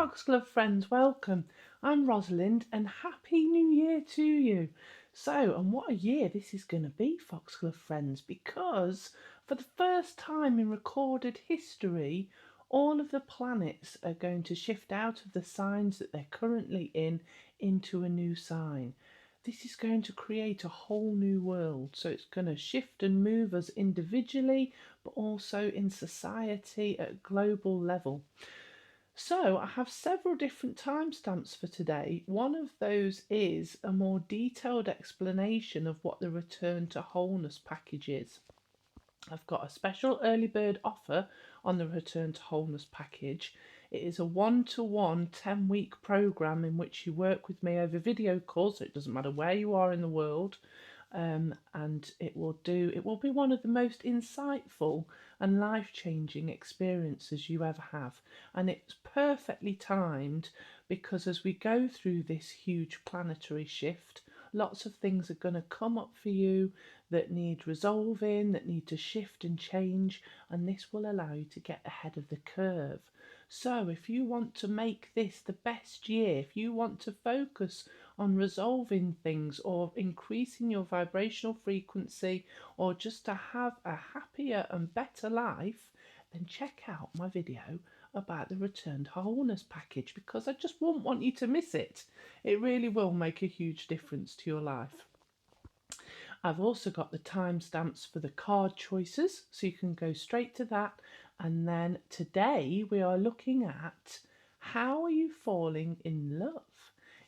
Foxglove friends, welcome. I'm Rosalind and Happy New Year to you. And what a year this is going to be, Foxglove friends, because for the first time in recorded history, all of the planets are going to shift out of the signs that they're currently in into a new sign. This is going to create a whole new world. So it's going to shift and move us individually, but also in society at a global level. So I have several different timestamps for today. One of those is a more detailed explanation of what the Return to Wholeness package is. I've got a special early bird offer on the Return to Wholeness package. It is a one-to-one 10-week program in which you work with me over video calls, so it doesn't matter where you are in the world. And it will be one of the most insightful and life-changing experiences you ever have, and it's perfectly timed because as we go through this huge planetary shift, lots of things are going to come up for you that need resolving, that need to shift and change, and this will allow you to get ahead of the curve. So if you want to make this the best year, if you want to focus on resolving things or increasing your vibrational frequency or just to have a happier and better life, then check out my video about the Return to Wholeness package, because I just won't want you to miss it. It really will make a huge difference to your life. I've also got the timestamps for the card choices, so you can go straight to that. And then today we are looking at how are you falling in love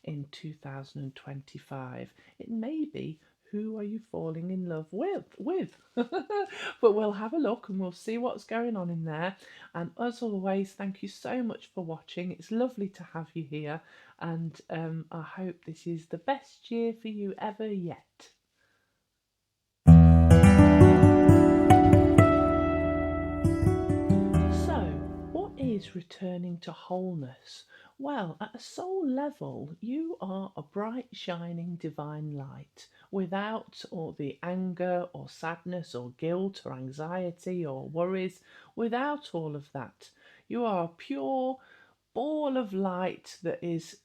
in 2025. It may be who are you falling in love with. But we'll have a look and we'll see what's going on in there. And as always, thank you so much for watching. It's lovely to have you here, and I hope this is the best year for you ever yet. What is returning to wholeness? Well, at a soul level, you are a bright, shining, divine light without all the anger or sadness or guilt or anxiety or worries, without all of that. You are a pure ball of light that is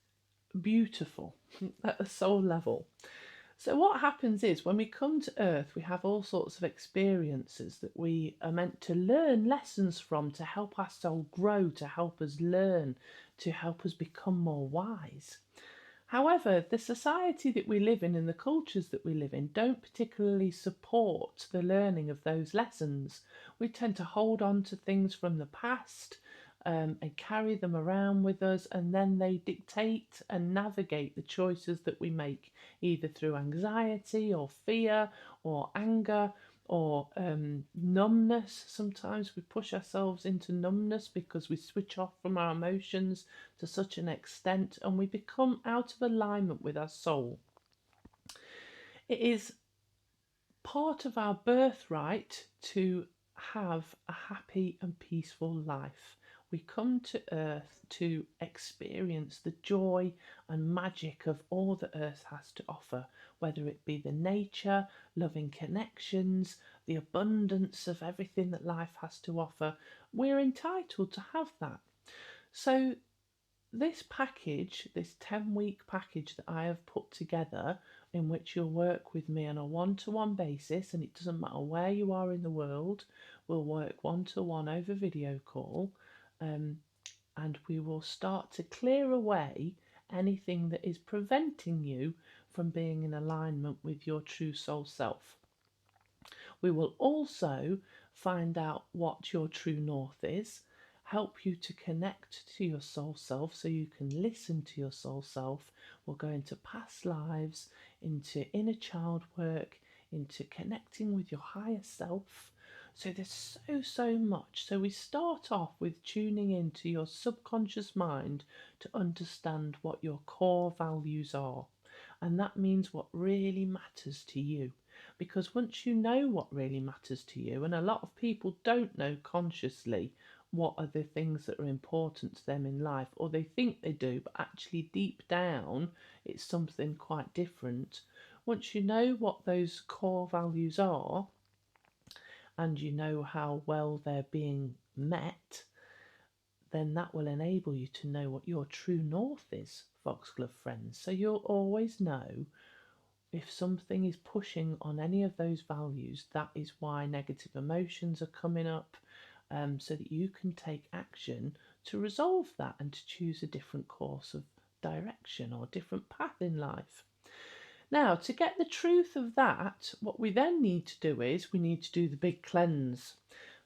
beautiful at a soul level. So what happens is when we come to Earth, we have all sorts of experiences that we are meant to learn lessons from, to help our soul grow, to help us learn, to help us become more wise. However, the society that we live in and the cultures that we live in don't particularly support the learning of those lessons. We tend to hold on to things from the past and carry them around with us, and then they dictate and navigate the choices that we make, either through anxiety or fear or anger or numbness. Sometimes we push ourselves into numbness because we switch off from our emotions to such an extent and we become out of alignment with our soul. It is part of our birthright to have a happy and peaceful life. We come to Earth to experience the joy and magic of all that Earth has to offer, whether it be the nature, loving connections, the abundance of everything that life has to offer. We're entitled to have that. So this package, this 10-week package that I have put together, in which you'll work with me on a one-to-one basis, and it doesn't matter where you are in the world, we'll work one-to-one over video call, and we will start to clear away anything that is preventing you from being in alignment with your true soul self. We will also find out what your true north is, help you to connect to your soul self so you can listen to your soul self. We'll go into past lives, into inner child work, into connecting with your higher self. So there's so much. So we start off with tuning into your subconscious mind to understand what your core values are. And that means what really matters to you. Because once you know what really matters to you, and a lot of people don't know consciously what are the things that are important to them in life, or they think they do, but actually deep down it's something quite different. Once you know what those core values are, and you know how well they're being met, then that will enable you to know what your true north is, Foxglove friends. So you'll always know if something is pushing on any of those values, that is why negative emotions are coming up, so that you can take action to resolve that and to choose a different course of direction or different path in life. Now, to get the truth of that, what we then need to do is we need to do the big cleanse.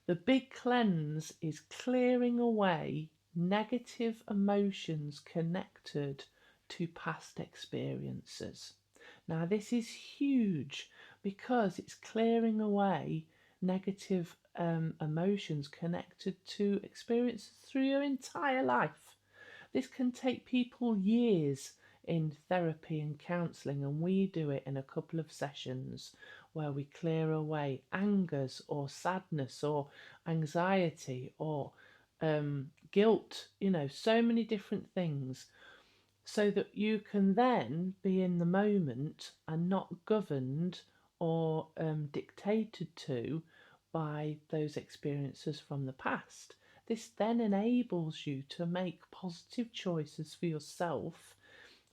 The big cleanse is clearing away negative emotions connected to past experiences. Now, this is huge because it's clearing away negative emotions connected to experiences through your entire life. This can take people years in therapy and counselling, and we do it in a couple of sessions where we clear away angers or sadness or anxiety or guilt, so many different things, so that you can then be in the moment and not governed or dictated to by those experiences from the past. This then enables you to make positive choices for yourself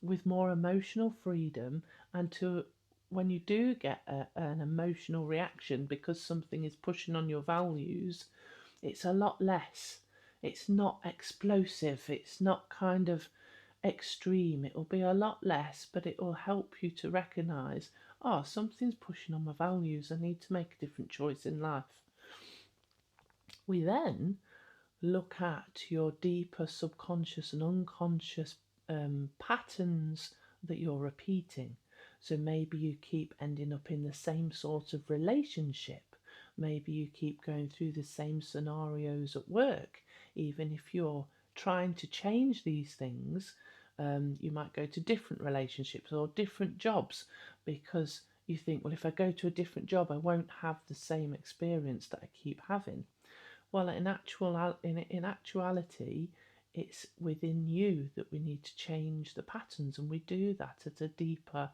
with more emotional freedom, and to, when you do get an emotional reaction because something is pushing on your values, it's a lot less. It's not explosive, it's not kind of extreme. It will be a lot less, but it will help you to recognize, oh, something's pushing on my values, I need to make a different choice in life. We then look at your deeper subconscious and unconscious patterns that you're repeating. So maybe you keep ending up in the same sort of relationship. Maybe you keep going through the same scenarios at work. Even if you're trying to change these things, you might go to different relationships or different jobs because you think, well, if I go to a different job, I won't have the same experience that I keep having. Well, in actuality, it's within you that we need to change the patterns, and we do that at a deeper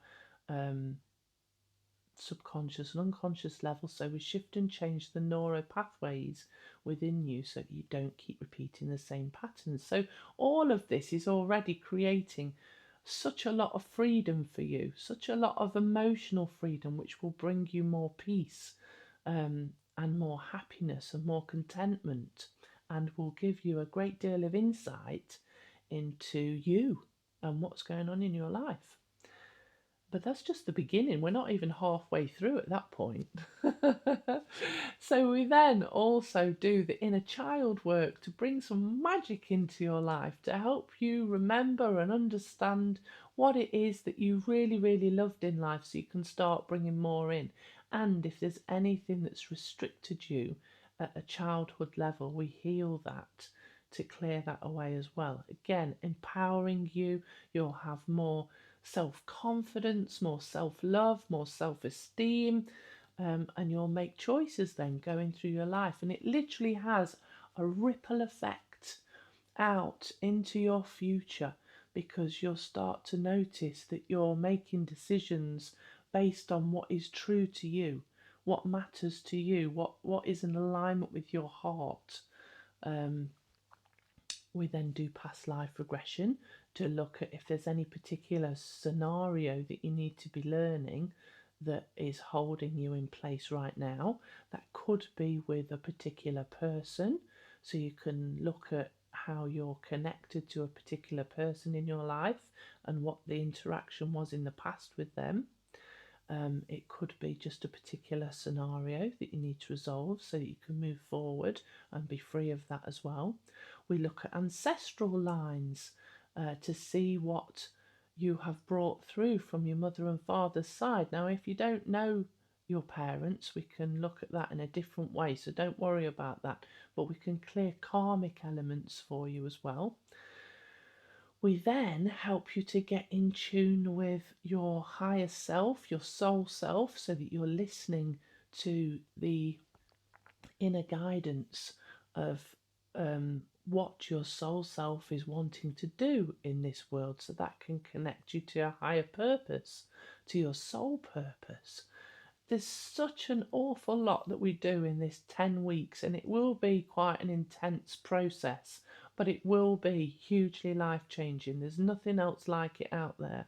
subconscious and unconscious level. So we shift and change the neural pathways within you so that you don't keep repeating the same patterns. So all of this is already creating such a lot of freedom for you, such a lot of emotional freedom, which will bring you more peace and more happiness and more contentment, and will give you a great deal of insight into you and what's going on in your life. But that's just the beginning. We're not even halfway through at that point. So we then also do the inner child work to bring some magic into your life, to help you remember and understand what it is that you really, really loved in life, so you can start bringing more in. And if there's anything that's restricted you at a childhood level, we heal that to clear that away as well. Again, empowering you. You'll have more self-confidence, more self-love, more self-esteem, and you'll make choices then going through your life. And it literally has a ripple effect out into your future, because you'll start to notice that you're making decisions based on what is true to you, what matters to you, what is in alignment with your heart. We then do past life regression to look at if there's any particular scenario that you need to be learning that is holding you in place right now. That could be with a particular person, so you can look at how you're connected to a particular person in your life and what the interaction was in the past with them. It could be just a particular scenario that you need to resolve so that you can move forward and be free of that as well. We look at ancestral lines to see what you have brought through from your mother and father's side. Now, if you don't know your parents, we can look at that in a different way, so don't worry about that. But we can clear karmic elements for you as well. We then help you to get in tune with your higher self, your soul self, so that you're listening to the inner guidance of what your soul self is wanting to do in this world, so that can connect you to your higher purpose, to your soul purpose. There's such an awful lot that we do in this 10 weeks, and it will be quite an intense process. but it will be hugely life-changing. There's nothing else like it out there.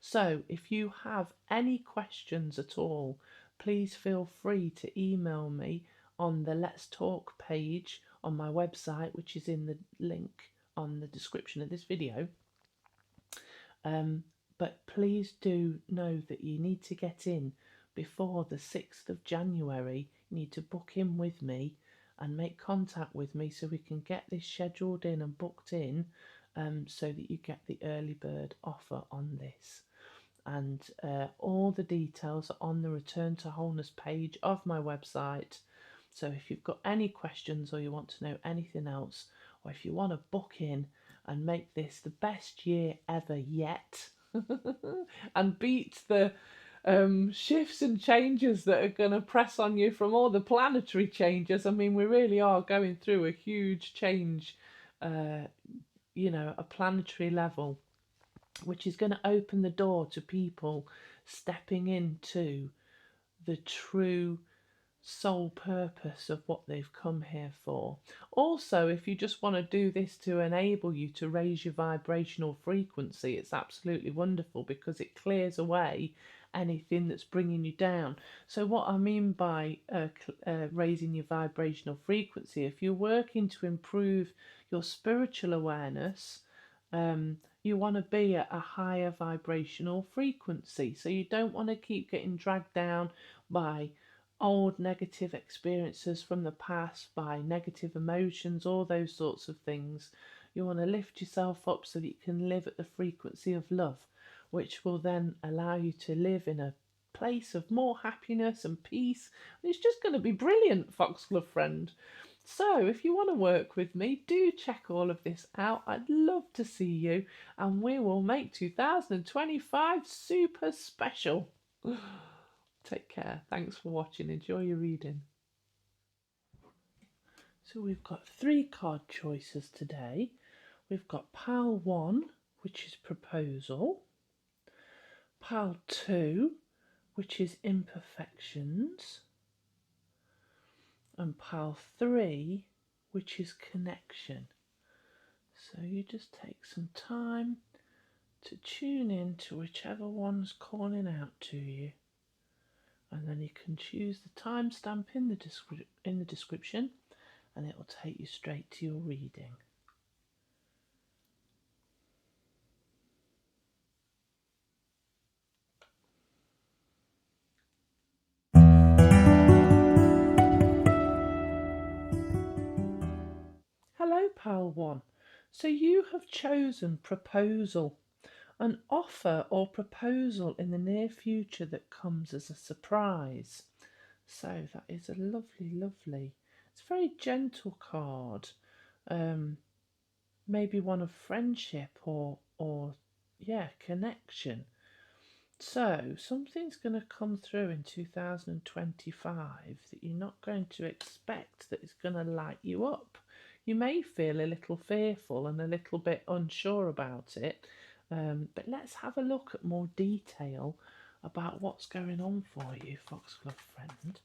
So if you have any questions at all, please feel free to email me on the Let's Talk page on my website, which is in the link on the description of this video. But please do know that you need to get in before the 6th of January. You need to book in with me and make contact with me so we can get this scheduled in and booked in, so that you get the early bird offer on this. And all the details are on the Return to Wholeness page of my website. So if you've got any questions or you want to know anything else, or if you want to book in and make this the best year ever yet and beat the shifts and changes that are going to press on you from all the planetary changes. I mean, we really are going through a huge change, a planetary level, which is going to open the door to people stepping into the true sole purpose of what they've come here for. Also, if you just want to do this to enable you to raise your vibrational frequency, it's absolutely wonderful because it clears away anything that's bringing you down. So what I mean by raising your vibrational frequency, if you're working to improve your spiritual awareness, you want to be at a higher vibrational frequency. So you don't want to keep getting dragged down by old negative experiences from the past, by negative emotions, all those sorts of things. You want to lift yourself up so that you can live at the frequency of love, which will then allow you to live in a place of more happiness and peace. And it's just going to be brilliant, Foxglove friend. So if you want to work with me, do check all of this out. I'd love to see you, and we will make 2025 super special. Take care. Thanks for watching. Enjoy your reading. So we've got 3 card choices today. We've got pile 1, which is proposal. Pile 2, which is imperfections. And pile 3, which is connection. So you just take some time to tune in to whichever one's calling out to you. And then you can choose the timestamp in the description, and it will take you straight to your reading. Hello, pile 1. So you have chosen proposal, an offer or proposal in the near future that comes as a surprise. So that is a lovely, it's a very gentle card. Maybe one of friendship or connection. So something's going to come through in 2025 that you're not going to expect, that is going to light you up. You may feel a little fearful and a little bit unsure about it, but let's have a look at more detail about what's going on for you, Foxglove friend.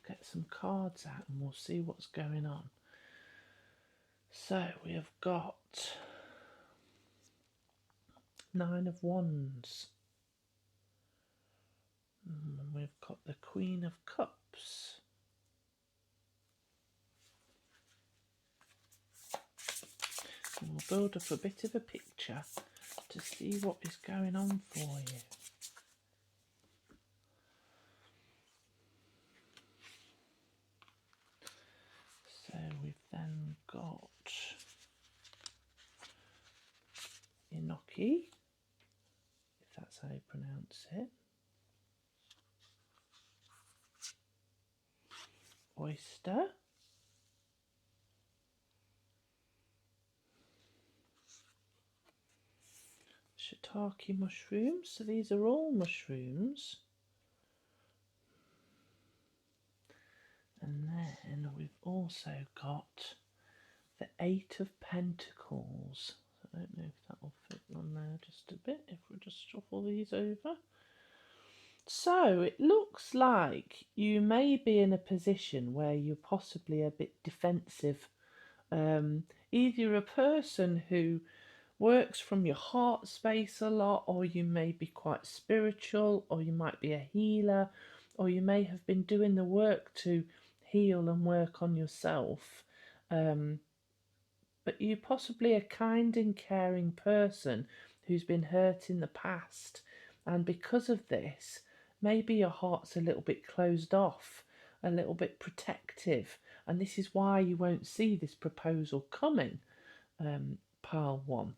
Get some cards out and we'll see what's going on. So we have got 9 of Wands. And we've got the Queen of Cups. And we'll build up a bit of a picture to see what is going on for you. So we've then got Enoki, if that's how you pronounce it. Oyster. Shiitake mushrooms. So these are all mushrooms. And then we've also got the 8 of Pentacles. I don't know if that will fit on there just a bit, if we just shuffle these over. So it looks like you may be in a position where you're possibly a bit defensive Either a person who works from your heart space a lot, or you may be quite spiritual, or you might be a healer, or you may have been doing the work to heal and work on yourself. But you're possibly a kind and caring person who's been hurt in the past, and because of this, maybe your heart's a little bit closed off, a little bit protective, and this is why you won't see this proposal coming, pile one.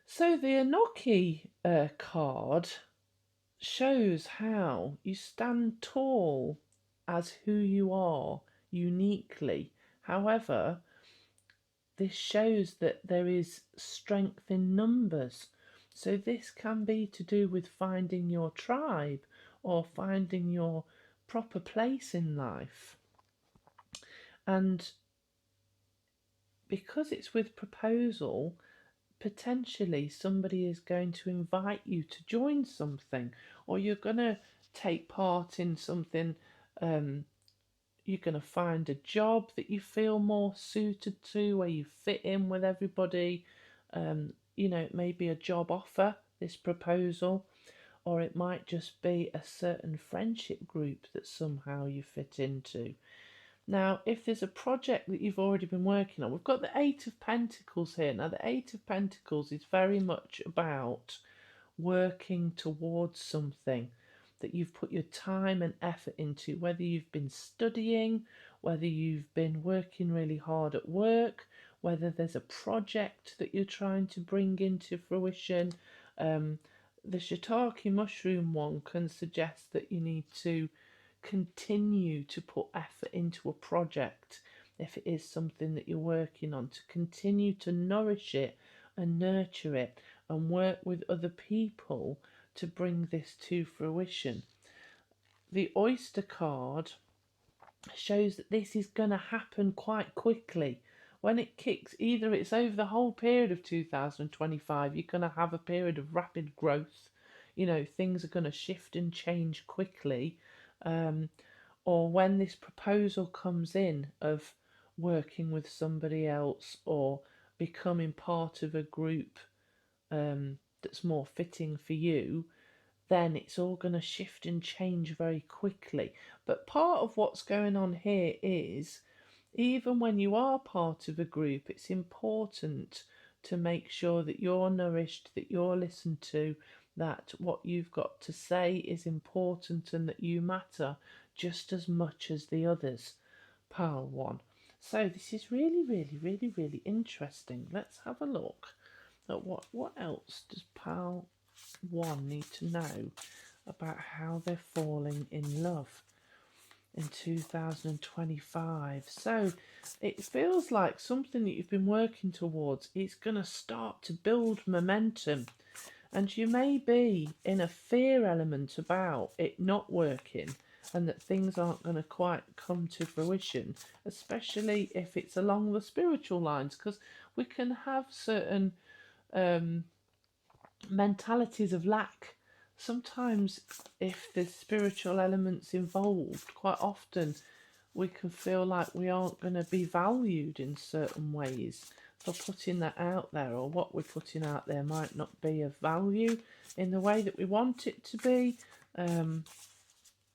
So the Enoki card shows how you stand tall as who you are uniquely. However, this shows that there is strength in numbers. So this can be to do with finding your tribe or finding your proper place in life. And because it's with proposal, potentially somebody is going to invite you to join something, or you're going to take part in something. You're going to find a job that you feel more suited to, where you fit in with everybody. It may be a job offer, this proposal, or it might just be a certain friendship group that somehow you fit into. Now, if there's a project that you've already been working on, we've got the Eight of Pentacles here. Now, the Eight of Pentacles is very much about working towards something that you've put your time and effort into, whether you've been studying, whether you've been working really hard at work, whether there's a project that you're trying to bring into fruition. The shiitake mushroom one can suggest that you need to continue to put effort into a project if it is something that you're working on, to continue to nourish it and nurture it and work with other people to bring this to fruition. The oyster card shows that this is going to happen quite quickly. When it kicks, either it's over the whole period of 2025, you're going to have a period of rapid growth. Things are going to shift and change quickly. Or when this proposal comes in of working with somebody else or becoming part of a group that's more fitting for you, then it's all going to shift and change very quickly. But part of what's going on here is, even when you are part of a group, it's important to make sure that you're nourished, that you're listened to, that what you've got to say is important, and that you matter just as much as the others. Pile one. So this is really, really, really, really interesting. Let's have a look at what else does pile one need to know about how they're falling in love in 2025. So it feels like something that you've been working towards is going to start to build momentum, and you may be in a fear element about it not working and that things aren't going to quite come to fruition, especially if it's along the spiritual lines, because we can have certain mentalities of lack. Sometimes if there's spiritual elements involved, quite often we can feel like we aren't going to be valued in certain ways for putting that out there, or what we're putting out there might not be of value in the way that we want it to be.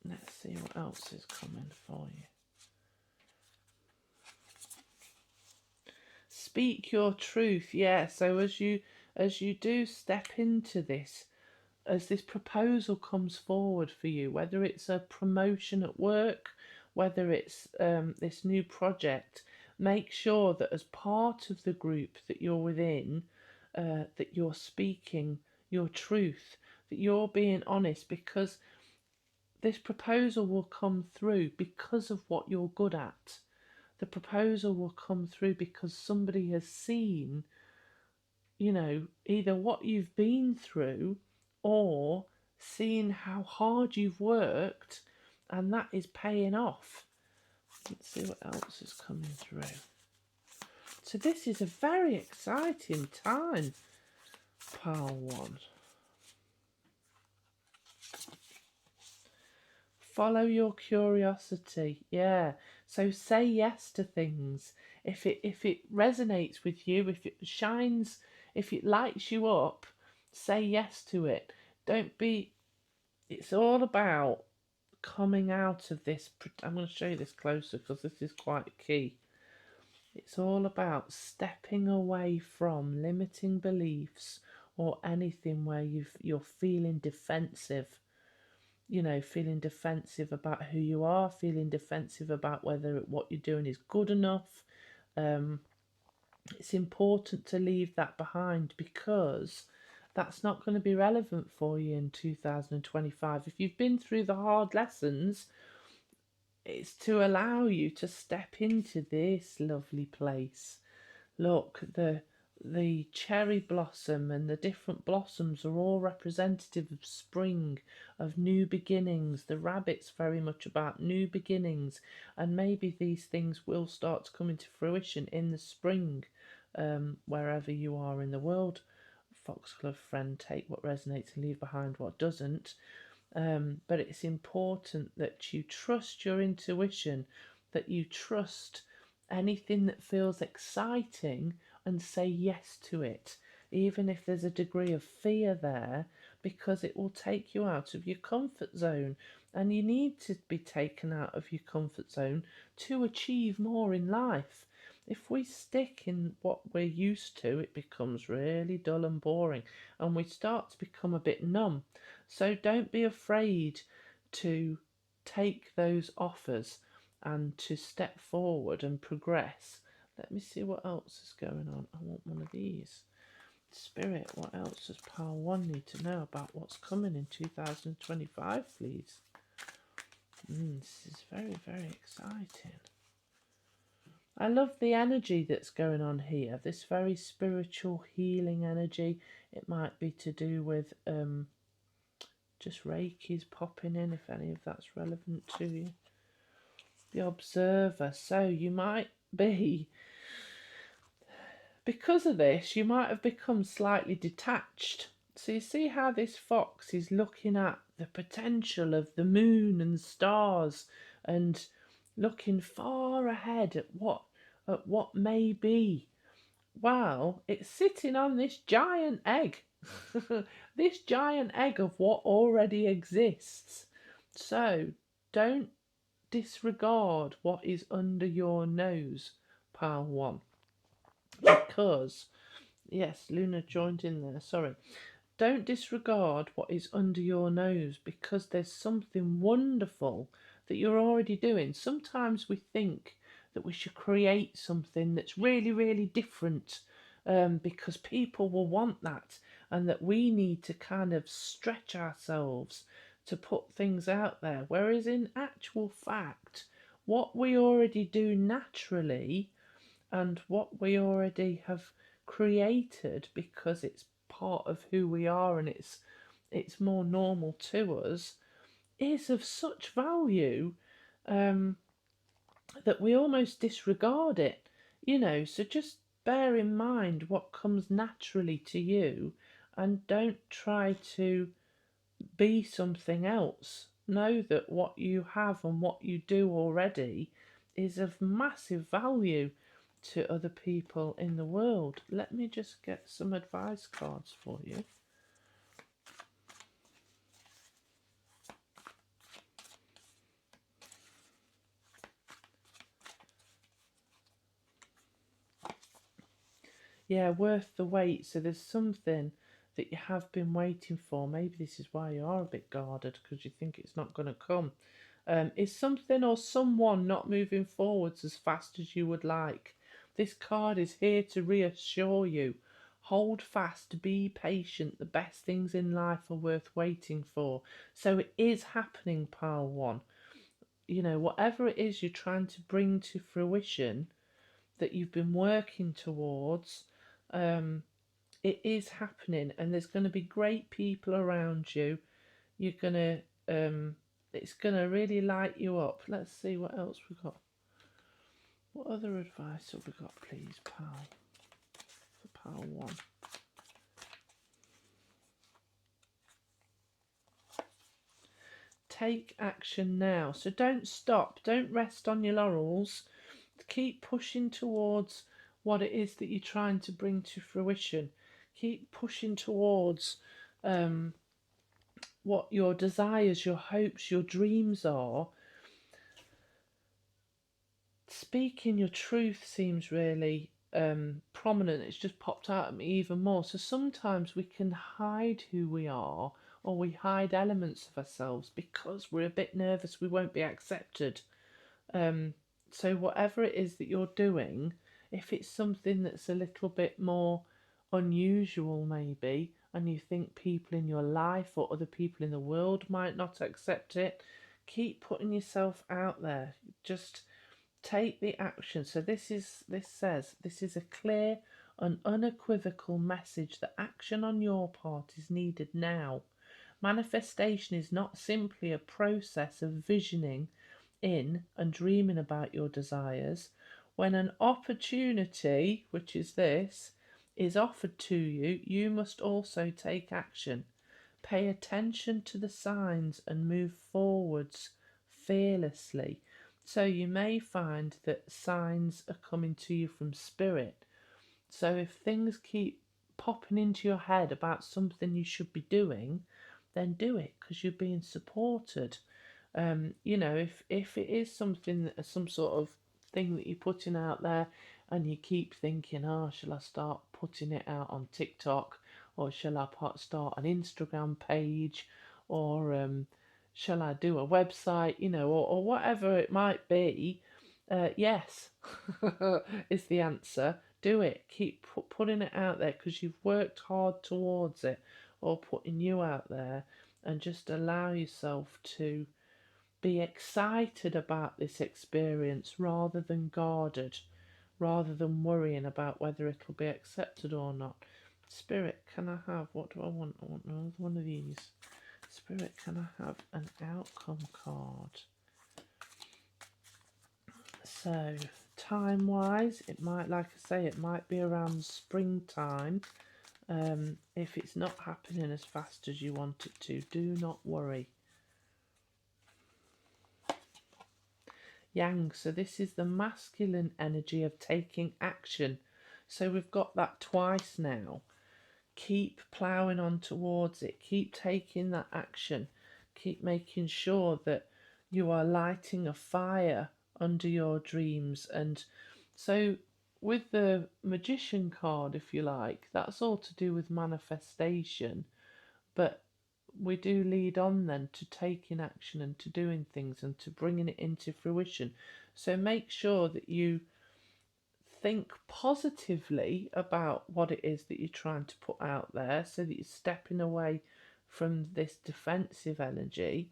Let's see what else is coming for you. Speak your truth. Yeah, so as you do step into this, as this proposal comes forward for you, whether it's a promotion at work, whether it's this new project, make sure that as part of the group that you're within, that you're speaking your truth, that you're being honest, because this proposal will come through because of what you're good at. The proposal will come through because somebody has seen, either what you've been through or seeing how hard you've worked, and that is paying off. Let's see what else is coming through. So this is a very exciting time, pile one. Follow your curiosity. Yeah, So say yes to things. If it resonates with you, if it shines, if it lights you up, say yes to it. Don't be. It's all about coming out of this. I'm going to show you this closer because this is quite key. It's all about stepping away from limiting beliefs or anything where you're feeling defensive. You know, feeling defensive about who you are, feeling defensive about whether what you're doing is good enough. It's important to leave that behind because that's not going to be relevant for you in 2025. If you've been through the hard lessons, it's to allow you to step into this lovely place. Look, the cherry blossom and the different blossoms are all representative of spring, of new beginnings. The rabbit's very much about new beginnings, and maybe these things will start to come into fruition in the spring, wherever you are in the world. Foxglove friend, take what resonates and leave behind what doesn't. But it's important that you trust your intuition, that you trust anything that feels exciting and say yes to it, even if there's a degree of fear there, because it will take you out of your comfort zone. And you need to be taken out of your comfort zone to achieve more in life. If we stick in what we're used to, it becomes really dull and boring, and we start to become a bit numb. So don't be afraid to take those offers and to step forward and progress. Let me see what else is going on. I want one of these. Spirit, what else does Pile 1 need to know about what's coming in 2025, please? This is very, very exciting. I love the energy that's going on here, this very spiritual healing energy. It might be to do with just Reiki's popping in, if any of that's relevant to you. The Observer. So you might be, because of this, you might have become slightly detached. So you see how this fox is looking at the potential of the moon and stars and looking far ahead at what may be. Well, it's sitting on this giant egg. This giant egg of what already exists. So don't disregard what is under your nose, Pile 1. Because, yes, Luna joined in there, sorry. Don't disregard what is under your nose, because there's something wonderful that you're already doing. Sometimes we think that we should create something that's really, really different, because people will want that, and that we need to kind of stretch ourselves to put things out there. Whereas in actual fact, what we already do naturally and what we already have created, because it's part of who we are and it's more normal to us, is of such value that we almost disregard it, you know. So just bear in mind what comes naturally to you, and don't try to be something else. Know that what you have and what you do already is of massive value to other people in the world. Let me just get some advice cards for you. Yeah, worth the wait. So there's something that you have been waiting for. Maybe this is why you are a bit guarded, because you think it's not going to come. Is something or someone not moving forwards as fast as you would like? This card is here to reassure you. Hold fast, be patient. The best things in life are worth waiting for. So it is happening, Pile 1. You know, whatever it is you're trying to bring to fruition, that you've been working towards, it is happening, and there's going to be great people around you. You're going to, it's going to really light you up. Let's see what else we've got. What other advice have we got, please, Pal? For Pal 1. take action now. So don't stop, don't rest on your laurels. Keep pushing towards what it is that you're trying to bring to fruition. Keep pushing towards what your desires, your hopes, your dreams are. Speaking your truth seems really prominent. It's just popped out at me even more. So sometimes we can hide who we are, or we hide elements of ourselves because we're a bit nervous we won't be accepted. So whatever it is that you're doing, if it's something that's a little bit more unusual maybe, and you think people in your life or other people in the world might not accept it, keep putting yourself out there. Just take the action. So this says this is a clear and unequivocal message that action on your part is needed now. Manifestation is not simply a process of visioning in and dreaming about your desires. When an opportunity, which is this, is offered to you, you must also take action. Pay attention to the signs and move forwards fearlessly. So you may find that signs are coming to you from spirit. So if things keep popping into your head about something you should be doing, then do it because you're being supported. If it is something, some sort of thing that you're putting out there, and you keep thinking, oh, shall I start putting it out on TikTok, or shall I start an Instagram page, or shall I do a website, or whatever it might be, yes, is the answer. Do it. Keep putting it out there because you've worked hard towards it, or putting you out there, and just allow yourself to be excited about this experience rather than guarded, rather than worrying about whether it'll be accepted or not. Spirit, can I have, what do I want? I want another one of these. Spirit, can I have an outcome card? So, time-wise, it might, like I say, it might be around springtime. If it's not happening as fast as you want it to, do not worry. Yang, so this is the masculine energy of taking action. So we've got that twice now. Keep ploughing on towards it. Keep taking that action. Keep making sure that you are lighting a fire under your dreams. And so with the magician card, if you like, that's all to do with manifestation. But we do lead on then to taking action and to doing things and to bringing it into fruition. So make sure that you think positively about what it is that you're trying to put out there, so that you're stepping away from this defensive energy.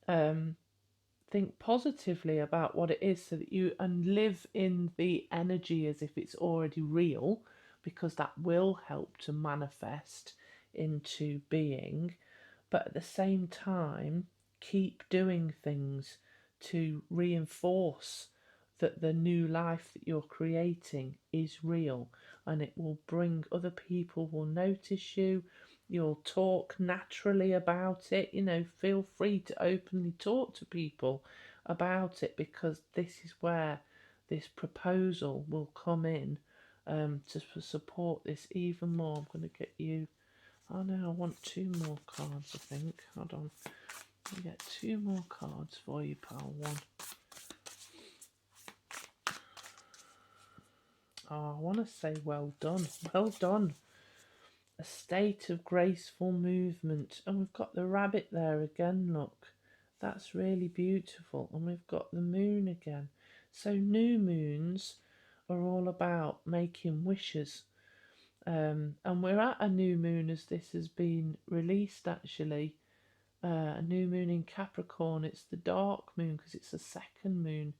Think positively about what it is, so that you and live in the energy as if it's already real, because that will help to manifest into being. But at the same time, keep doing things to reinforce that the new life that you're creating is real, and it will bring, other people will notice you. You'll talk naturally about it. Feel free to openly talk to people about it, because this is where this proposal will come in to support this even more. I'm going to get you. Oh no, I want two more cards, I think. Hold on. I'll get two more cards for you, pal. One. Oh, I want to say well done. Well done. A state of graceful movement. And we've got the rabbit there again, look. That's really beautiful. And we've got the moon again. So new moons are all about making wishes. And we're at a new moon as this has been released, actually. A new moon in Capricorn. It's the dark moon because it's a second moon,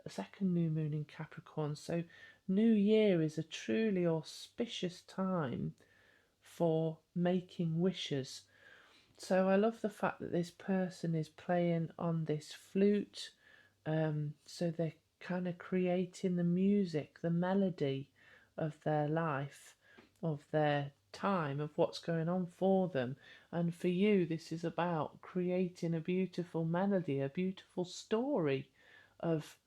a second new moon in Capricorn. So New Year is a truly auspicious time for making wishes. So I love the fact that this person is playing on this flute. So they're kind of creating the music, the melody of their life, of their time of what's going on for them. And for you, this is about creating a beautiful melody, a beautiful story of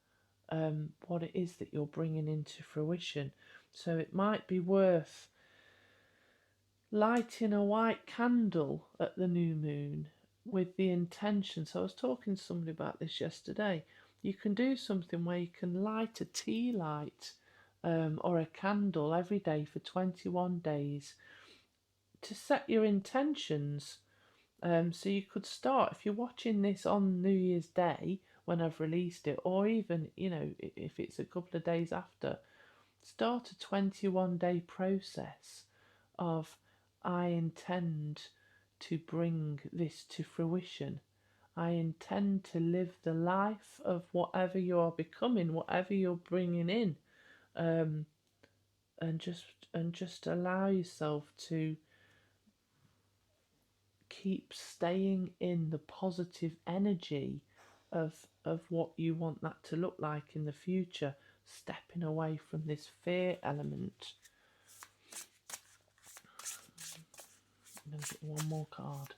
what it is that you're bringing into fruition. So it might be worth lighting a white candle at the new moon with the intention. So I was talking to somebody about this yesterday. You can do something where you can light a tea light or a candle every day for 21 days to set your intentions. So you could start, if you're watching this on New Year's Day when I've released it, or even, if it's a couple of days after, start a 21-day process of, I intend to bring this to fruition. I intend to live the life of whatever you are becoming, whatever you're bringing in, and just allow yourself to keep staying in the positive energy of what you want that to look like in the future, stepping away from this fear element. I'm going to get one more card.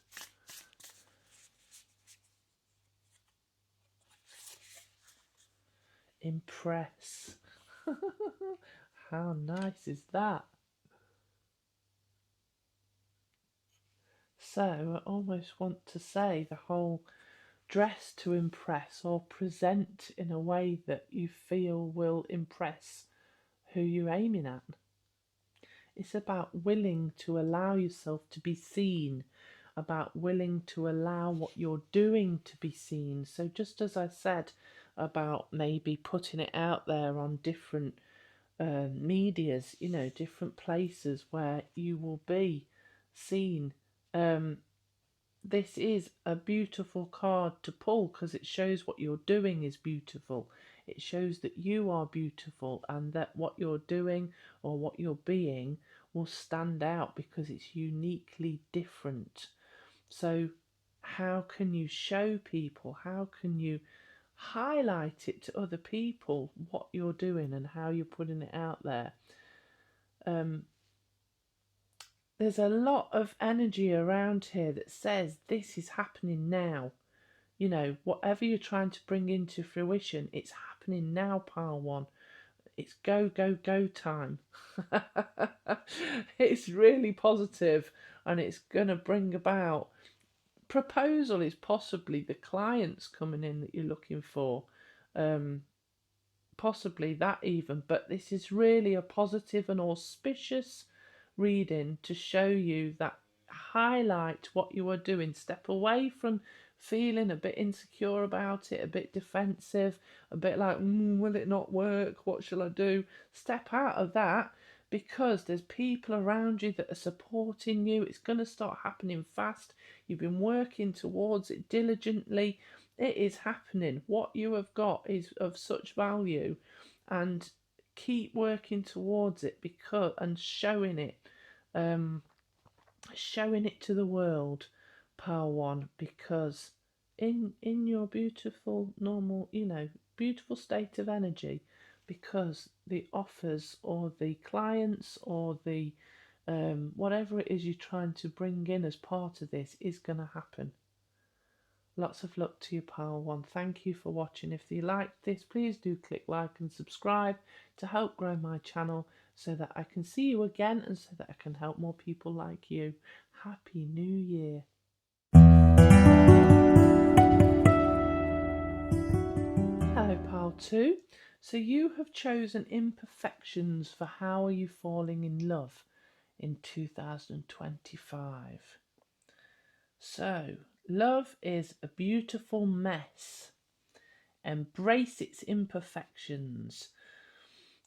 Impress. How nice is that? So I almost want to say the whole dress to impress, or present in a way that you feel will impress who you're aiming at. It's about willing to allow yourself to be seen, about willing to allow what you're doing to be seen. So just as I said about maybe putting it out there on different medias, different places where you will be seen. This is a beautiful card to pull because it shows what you're doing is beautiful. It shows that you are beautiful and that what you're doing or what you're being will stand out because it's uniquely different. So how can you show people, how can you highlight it to other people what you're doing and how you're putting it out there? There's a lot of energy around here that says this is happening now. Whatever you're trying to bring into fruition, it's happening now, pile one. It's go, go, go time. It's really positive and it's going to bring about. Proposal is possibly the clients coming in that you're looking for. Possibly that even, but this is really a positive and auspicious reading to show you that highlight what you are doing. Step away from feeling a bit insecure about it, a bit defensive, a bit like, will it not work? What shall I do? Step out of that because there's people around you that are supporting you. It's going to start happening fast. You've been working towards it diligently. It is happening. What you have got is of such value, and keep working towards it and showing it to the world, pile one, because in your beautiful normal beautiful state of energy, because the offers or the clients or the whatever it is you're trying to bring in as part of this is going to happen. Lots of luck to you, pile one. Thank you for watching. If you liked this, please do click like and subscribe to help grow my channel so that I can see you again and so that I can help more people like you. Happy New Year. Hello, pile two. So you have chosen imperfections for how are you falling in love in 2025. So, love is a beautiful mess. Embrace its imperfections.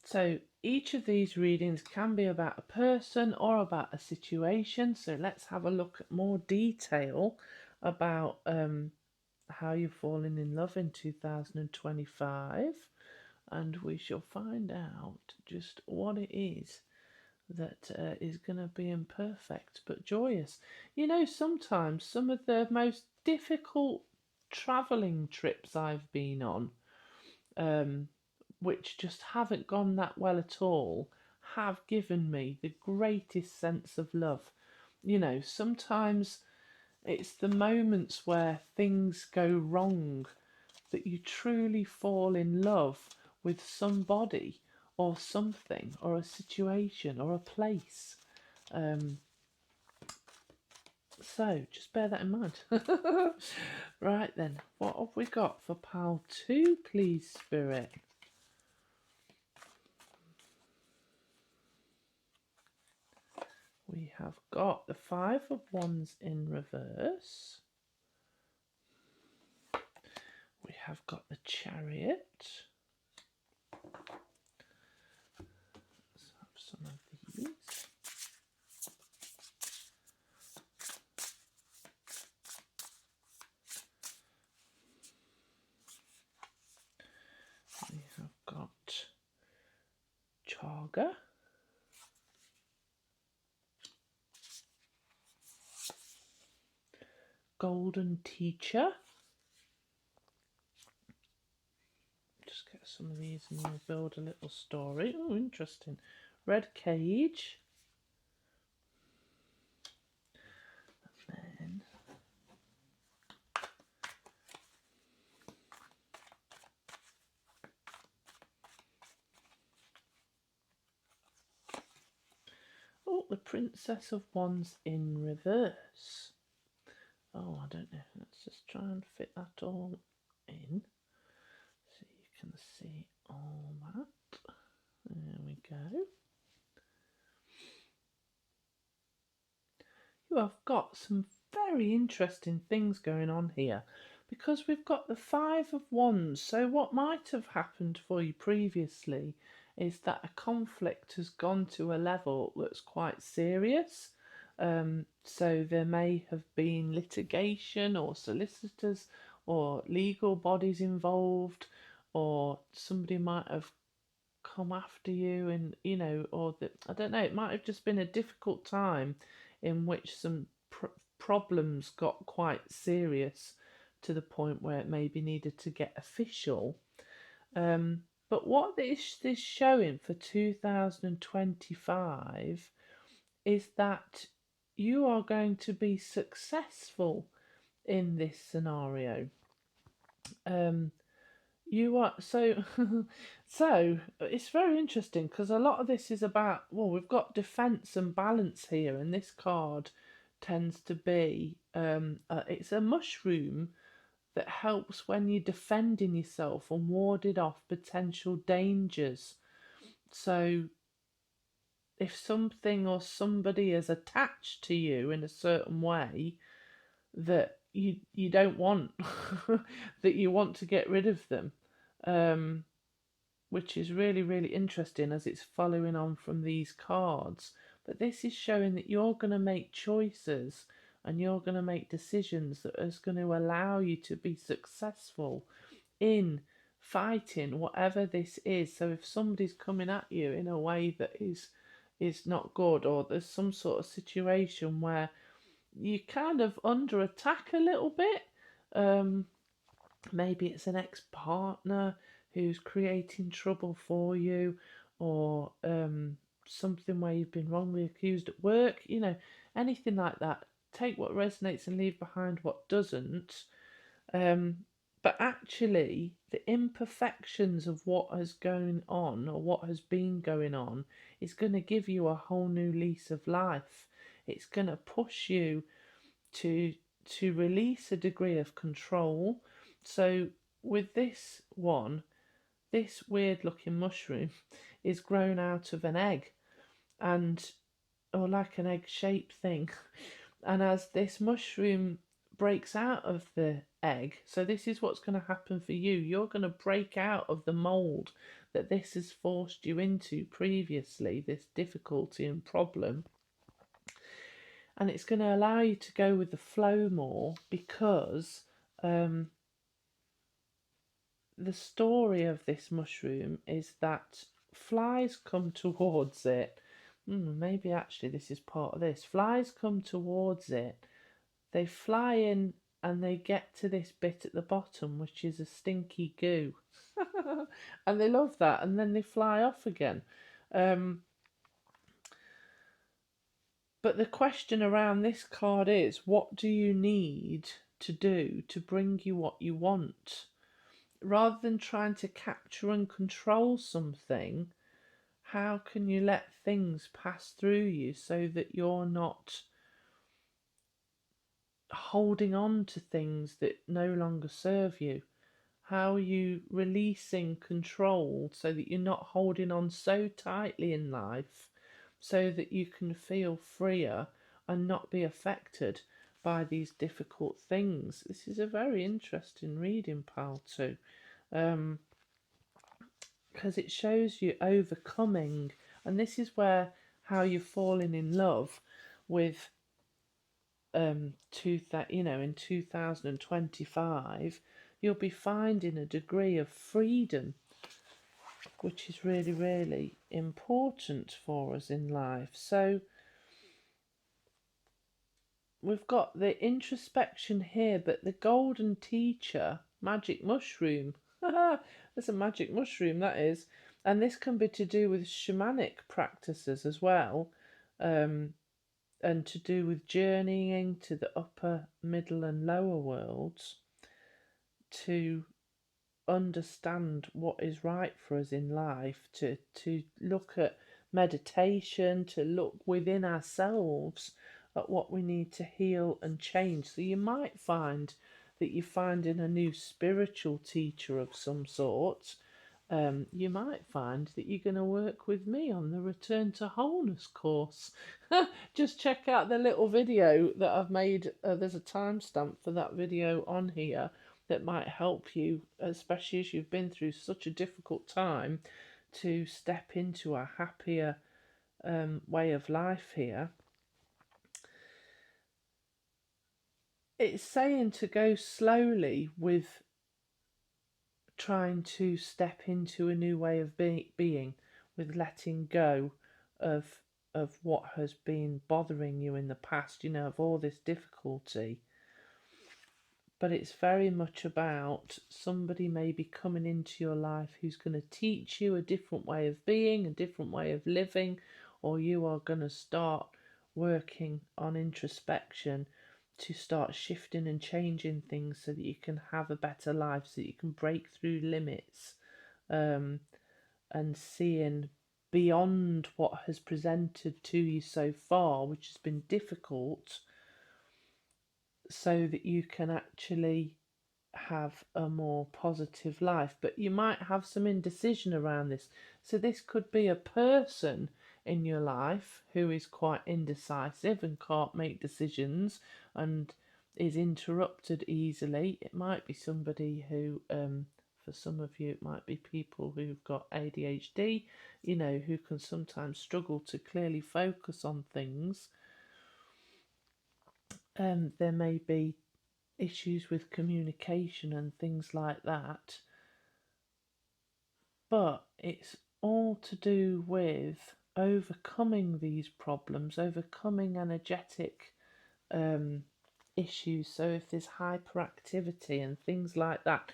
So each of these readings can be about a person or about a situation. So let's have a look at more detail about how you're falling in love in 2025. And we shall find out just what it is that is going to be imperfect but joyous. Sometimes some of the most difficult travelling trips I've been on, which just haven't gone that well at all, have given me the greatest sense of love. You know, sometimes it's the moments where things go wrong that you truly fall in love with somebody or something or a situation or a place. Um, so just bear that in mind. Right then, what have we got for pile 2, please, Spirit? We have got the 5 of Wands in reverse. We have got the Chariot. Let's have some of these. We have got Chaga. Golden Teacher. Just get some of these and we'll build a little story. Oh, interesting. Red Cage. And then oh, the Princess of Wands in reverse. Oh, I don't know. Let's just try and fit that all in so you can see all that. There we go. You have got some very interesting things going on here because we've got the 5 of Wands. So what might have happened for you previously is that a conflict has gone to a level that's quite serious. So there may have been litigation or solicitors or legal bodies involved, or somebody might have come after you, and you know, or that, I don't know, it might have just been a difficult time in which some problems got quite serious to the point where it maybe needed to get official. But what this is showing for 2025 is that you are going to be successful in this scenario. You are so so it's very interesting because a lot of this is about, well, we've got defense and balance here, and this card tends to be it's a mushroom that helps when you're defending yourself and warded off potential dangers. So if something or somebody is attached to you in a certain way that you don't want that you want to get rid of them, which is really, really interesting as it's following on from these cards. But this is showing that you're going to make choices and you're going to make decisions that is going to allow you to be successful in fighting whatever this is. So if somebody's coming at you in a way that is not good, or there's some sort of situation where you're kind of under attack a little bit, maybe it's an ex-partner who's creating trouble for you, or something where you've been wrongly accused at work, you know, anything like that. Take what resonates and leave behind what doesn't. But actually, the imperfections of what has going on, or what has been going on, is going to give you a whole new lease of life. It's going to push you to release a degree of control. So with this one, this weird looking mushroom is grown out of an egg, and or like an egg shaped thing. And as this mushroom breaks out of the egg, so this is what's going to happen for you. You're going to break out of the mold that this has forced you into previously, this difficulty and problem. And it's going to allow you to go with the flow more, because the story of this mushroom is that flies come towards it. Maybe actually this is part of this. Flies come towards it. They fly in and they get to this bit at the bottom, which is a stinky goo. And they love that. And then they fly off again. But the question around this card is, what do you need to do to bring you what you want? Rather than trying to capture and control something, how can you let things pass through you so that you're not holding on to things that no longer serve you? How are you releasing control so that you're not holding on so tightly in life so that you can feel freer and not be affected by these difficult things? This is a very interesting reading, pal, too. Because it shows you overcoming, and this is where how you're falling in love with in 2025 you'll be finding a degree of freedom, which is really, really important for us in life. So we've got the introspection here, but the golden teacher, magic mushroom. There's a magic mushroom, that is. And this can be to do with shamanic practices as well, and to do with journeying to the upper, middle, and lower worlds to understand what is right for us in life, to look at meditation, to look within ourselves at what we need to heal and change. So you might find that you're finding a new spiritual teacher of some sort. You might find that you're going to work with me on the Return to Wholeness course. Just check out the little video that I've made. There's a timestamp for that video on here that might help you, especially as you've been through such a difficult time, to step into a happier way of life here. It's saying to go slowly with trying to step into a new way of being, with letting go of what has been bothering you in the past, of all this difficulty. But it's very much about somebody maybe coming into your life who's going to teach you a different way of being, a different way of living, or you are going to start working on introspection to start shifting and changing things so that you can have a better life, so that you can break through limits, and seeing beyond what has presented to you so far, which has been difficult, so that you can actually have a more positive life. But you might have some indecision around this. So this could be a person in your life who is quite indecisive and can't make decisions and is interrupted easily. It might be somebody who, for some of you, it might be people who've got ADHD, who can sometimes struggle to clearly focus on things. There may be issues with communication and things like that, but it's all to do with overcoming these problems, overcoming energetic issues. So if there's hyperactivity and things like that,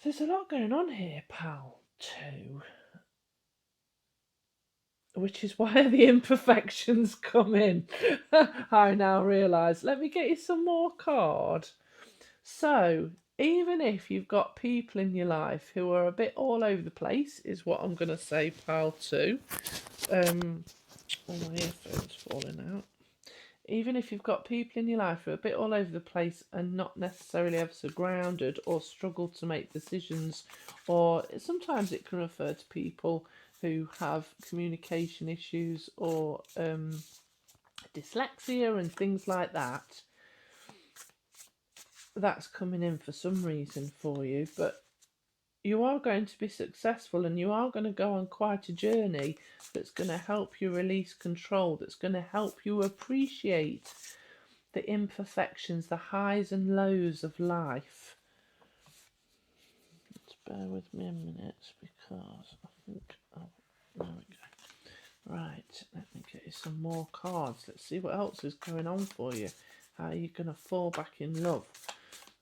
there's a lot going on here, pal, too. Which is why the imperfections come in. I now realise. Let me get you some more card. So, even if you've got people in your life who are a bit all over the place, is what I'm going to say, pal, too. All my earphones falling out. Even if you've got people in your life who are a bit all over the place and not necessarily ever so grounded, or struggle to make decisions, or sometimes it can refer to people who have communication issues or dyslexia and things like that. That's coming in for some reason for you, but you are going to be successful, and you are going to go on quite a journey that's going to help you release control, that's going to help you appreciate the imperfections, the highs and lows of life. Just bear with me a minute, because I think... Oh, there we go. Right, let me get you some more cards. Let's see what else is going on for you. How are you going to fall back in love?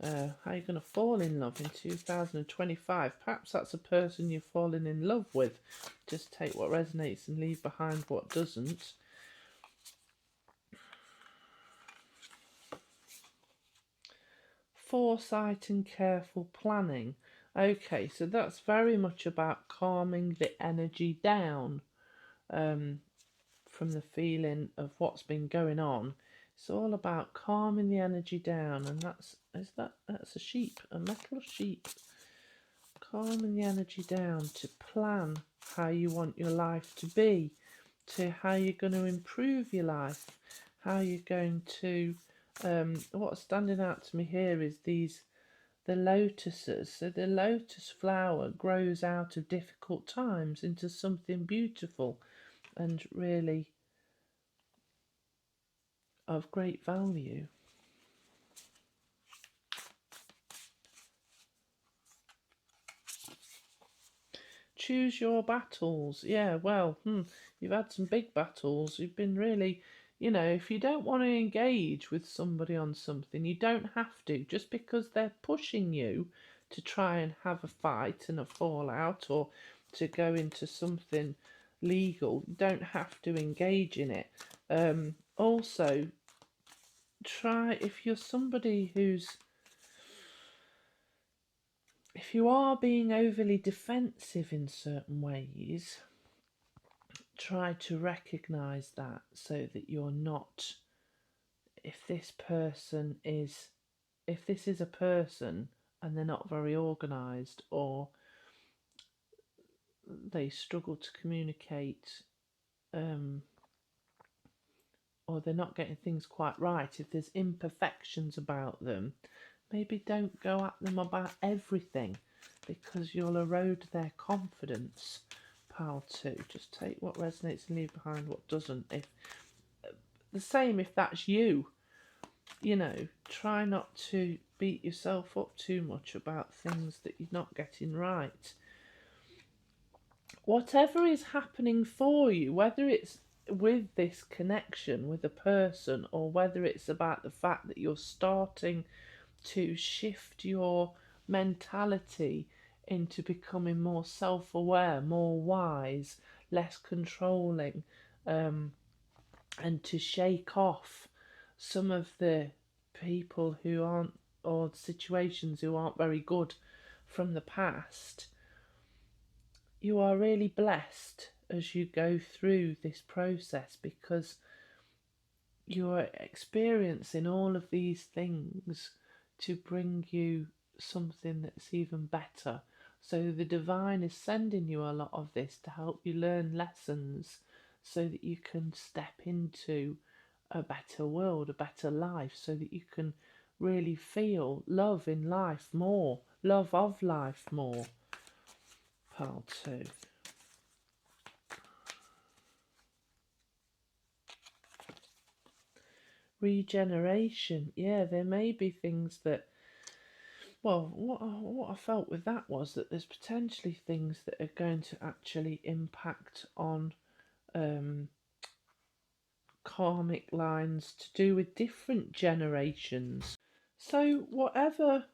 How are you going to fall in love in 2025? Perhaps that's a person you're falling in love with. Just take what resonates and leave behind what doesn't. foresight and careful planning. Okay, so that's very much about calming the energy down, from the feeling of what's been going on. It's all about calming the energy down, and that's a sheep, a metal sheep. Calming the energy down to plan how you want your life to be, to how you're going to improve your life, how you're going to. What's standing out to me here is the lotuses. So the lotus flower grows out of difficult times into something beautiful and really of great value. Choose your battles. Yeah, well, you've had some big battles. You've been really, if you don't want to engage with somebody on something, you don't have to. Just because they're pushing you to try and have a fight and a fallout or to go into something legal, you don't have to engage in it. Also, try, if you're somebody if you are being overly defensive in certain ways, try to recognize that, so that you're not, if this is a person and they're not very organized, or they struggle to communicate, or they're not getting things quite right, if there's imperfections about them, maybe don't go at them about everything, because you'll erode their confidence. Pile 2, just take what resonates and leave behind what doesn't. If the same, if that's you, try not to beat yourself up too much about things that you're not getting right. Whatever is happening for you, whether it's with this connection with a person, or whether it's about the fact that you're starting to shift your mentality into becoming more self-aware, more wise, less controlling, and to shake off some of the people who aren't, or situations who aren't very good from the past, you are really blessed as you go through this process, because you're experiencing all of these things to bring you something that's even better. So the divine is sending you a lot of this to help you learn lessons, so that you can step into a better world, a better life, so that you can really feel love in life more, love of life more. Pile 2. Regeneration. Yeah, there may be things that, well, what I felt with that was that there's potentially things that are going to actually impact on karmic lines to do with different generations. So whatever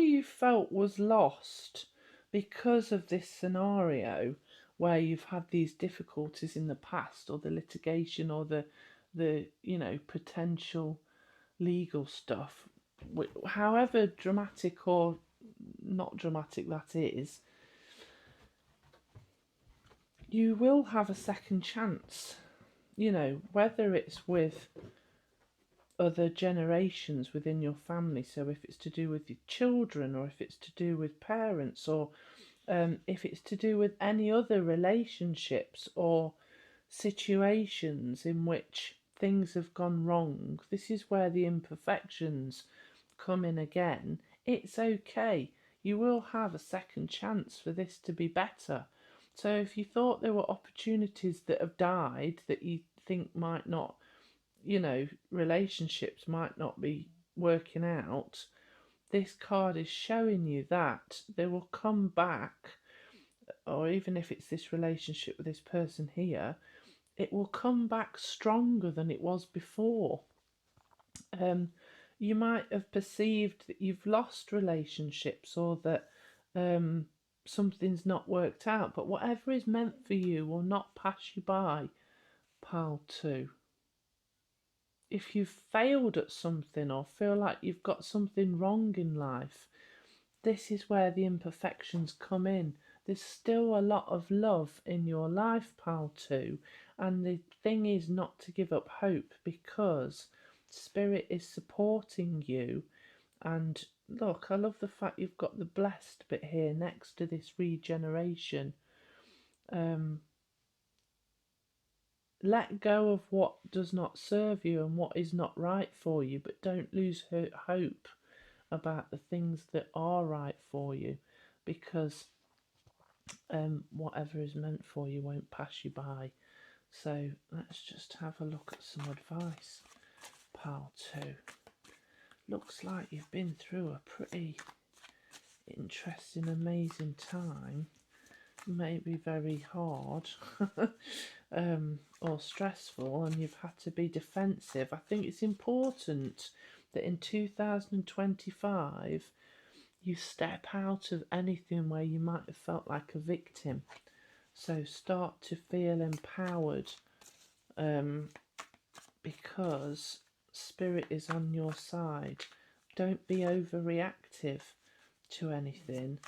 you felt was lost because of this scenario, where you've had these difficulties in the past, or the litigation, or the potential legal stuff, however dramatic or not dramatic that is, you will have a second chance, whether it's with other generations within your family. So if it's to do with your children, or if it's to do with parents, or if it's to do with any other relationships or situations in which things have gone wrong, this is where the imperfections come in again. It's okay. You will have a second chance for this to be better. So if you thought there were opportunities that have died, that you think might not, relationships might not be working out, this card is showing you that they will come back. Or even if it's this relationship with this person here, it will come back stronger than it was before. You might have perceived that you've lost relationships, or that something's not worked out, but whatever is meant for you will not pass you by. Pile 2. if you've failed at something or feel like you've got something wrong in life, this is where the imperfections come in. There's still a lot of love in your life, pal, too. And the thing is not to give up hope, because Spirit is supporting you. And look, I love the fact you've got the blessed bit here next to this regeneration. Let go of what does not serve you and what is not right for you, but don't lose hope about the things that are right for you, because whatever is meant for you won't pass you by. So let's just have a look at some advice, pal, too. Looks like you've been through a pretty interesting, amazing time. Maybe very hard or stressful, and you've had to be defensive. I think it's important that in 2025 you step out of anything where you might have felt like a victim. So start to feel empowered, because Spirit is on your side. Don't be overreactive to anything,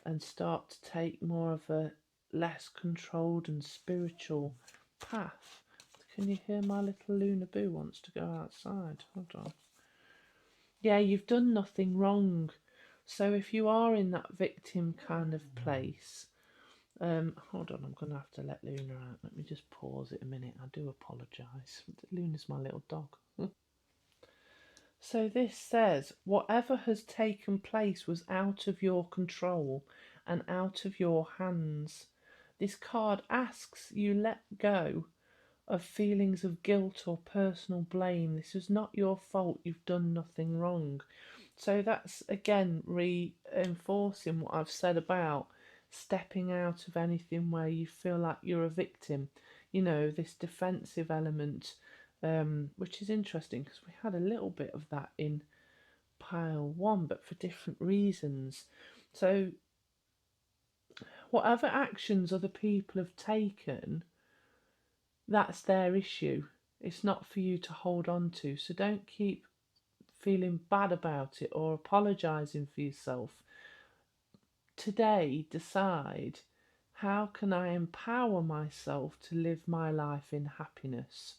and start to take more of a less controlled and spiritual path. Can you hear my little Luna Boo wants to go outside? Hold on. Yeah, you've done nothing wrong. So if you are in that victim kind of place, hold on, I'm going to have to let Luna out. Let me just pause it a minute. I do apologise. Luna's my little dog. So this says, whatever has taken place was out of your control and out of your hands. This card asks you let go of feelings of guilt or personal blame. This is not your fault. You've done nothing wrong. So that's again reinforcing what I've said about stepping out of anything where you feel like you're a victim. You know, this defensive element, which is interesting because we had a little bit of that in pile one, but for different reasons. So whatever actions other people have taken, that's their issue. It's not for you to hold on to. So don't keep feeling bad about it or apologising for yourself. Today, decide, how can I empower myself to live my life in happiness?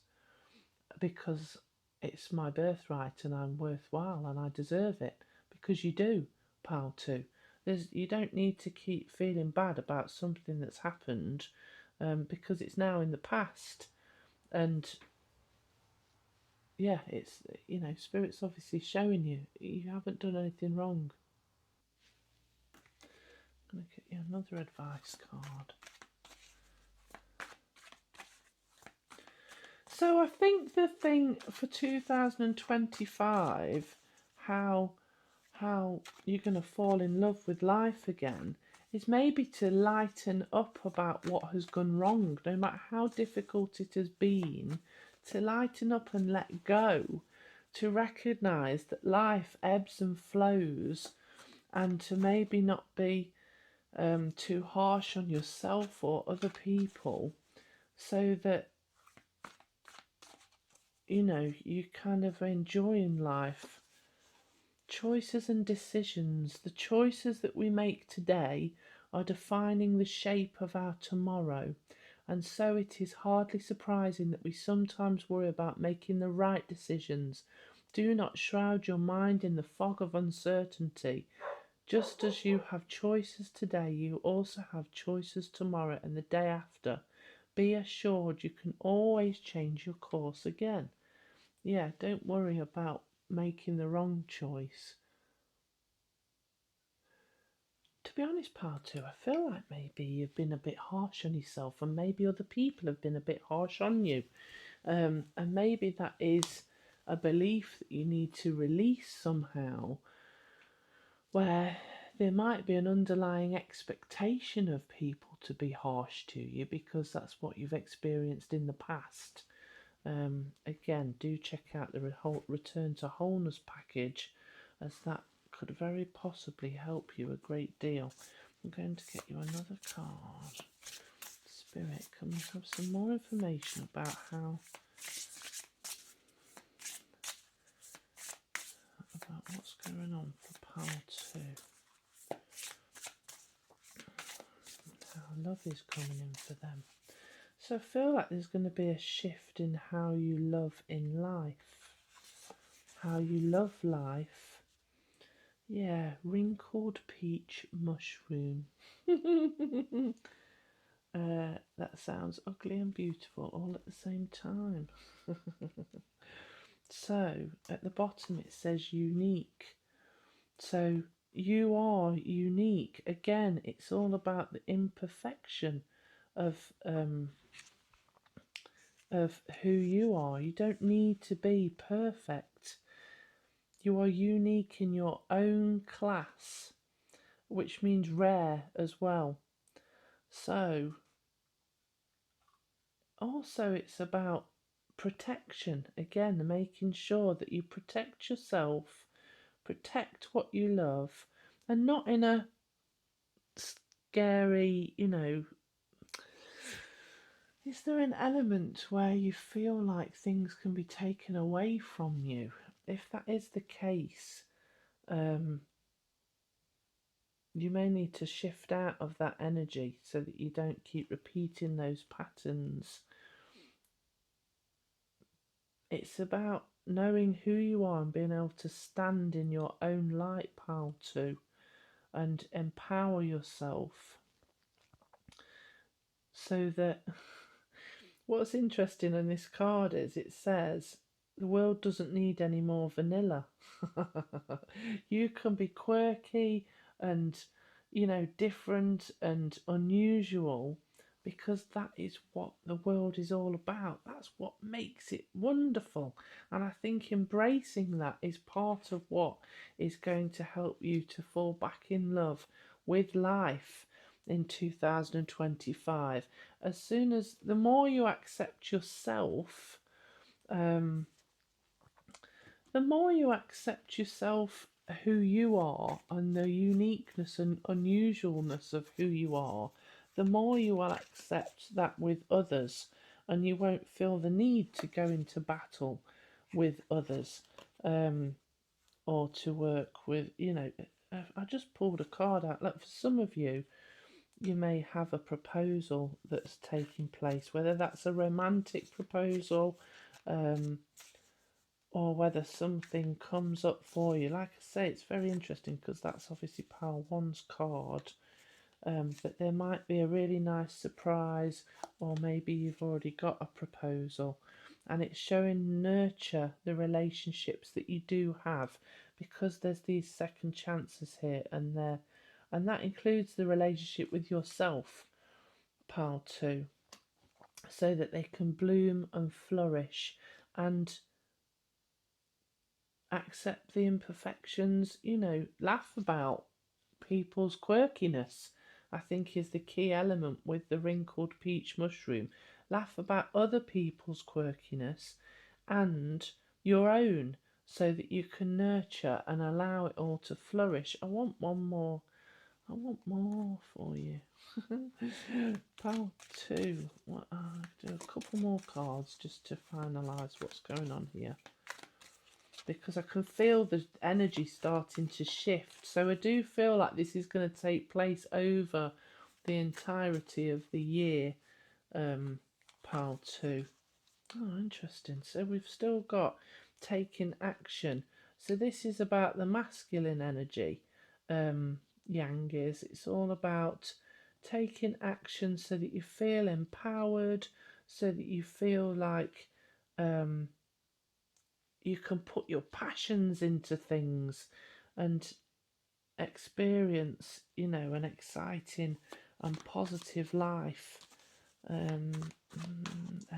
Because it's my birthright and I'm worthwhile and I deserve it. Because you do, pal, too. You don't need to keep feeling bad about something that's happened, because it's now in the past. And yeah, it's, Spirit's obviously showing you haven't done anything wrong. I'm going to get you another advice card. So I think the thing for 2025, how you're going to fall in love with life again, is maybe to lighten up about what has gone wrong, no matter how difficult it has been, to lighten up and let go, to recognise that life ebbs and flows, and to maybe not be too harsh on yourself or other people, so that you kind of enjoying life. Choices and decisions. The choices that we make today are defining the shape of our tomorrow. And so it is hardly surprising that we sometimes worry about making the right decisions. Do not shroud your mind in the fog of uncertainty. Just as you have choices today, you also have choices tomorrow and the day after. Be assured you can always change your course again. Yeah, don't worry about making the wrong choice. To be honest, pal, too, I feel like maybe you've been a bit harsh on yourself, and maybe other people have been a bit harsh on you. And maybe that is a belief that you need to release somehow, where there might be an underlying expectation of people to be harsh to you because that's what you've experienced in the past. Again, do check out the Return to Wholeness package, as that could very possibly help you a great deal. I'm going to get you another card. Spirit, can we have some more information about how going on for pile 2? How love is coming in for them. So I feel like there's going to be a shift in how you love in life. How you love life. Yeah, wrinkled peach mushroom. That sounds ugly and beautiful all at the same time. So at the bottom it says unique. So you are unique. Again, it's all about the imperfection of who you are. You don't need to be perfect. You are unique in your own class, which means rare as well. So also it's about protection. Again, making sure that you protect yourself, protect what you love, and not in a scary, is there an element where you feel like things can be taken away from you? If that is the case, you may need to shift out of that energy so that you don't keep repeating those patterns. It's about knowing who you are and being able to stand in your own light, pal, too, and empower yourself so that what's interesting in this card is it says the world doesn't need any more vanilla. You can be quirky and, different and unusual because that is what the world is all about. That's what makes it wonderful. And I think embracing that is part of what is going to help you to fall back in love with life in 2025. As soon as the more you accept yourself, the more you accept yourself, who you are, and the uniqueness and unusualness of who you are, the more you will accept that with others, and you won't feel the need to go into battle with others, or to work with, I just pulled a card out. Like for some of you, you may have a proposal that's taking place, whether that's a romantic proposal, or whether something comes up for you. Like I say, it's very interesting because that's obviously pile 1's card, but there might be a really nice surprise, or maybe you've already got a proposal, and it's showing nurture the relationships that you do have, because there's these second chances here and there, and that includes the relationship with yourself, pile 2, so that they can bloom and flourish and accept the imperfections, laugh about people's quirkiness, I think is the key element with the wrinkled peach mushroom. Laugh about other people's quirkiness and your own so that you can nurture and allow it all to flourish. I want more for you. Pile 2. I'll do a couple more cards just to finalise what's going on here, because I can feel the energy starting to shift. So I do feel like this is going to take place over the entirety of the year, pile 2. Oh, interesting. So we've still got taking action. So this is about the masculine energy, yang is. It's all about taking action so that you feel empowered, so that you feel like you can put your passions into things and experience, an exciting and positive life, and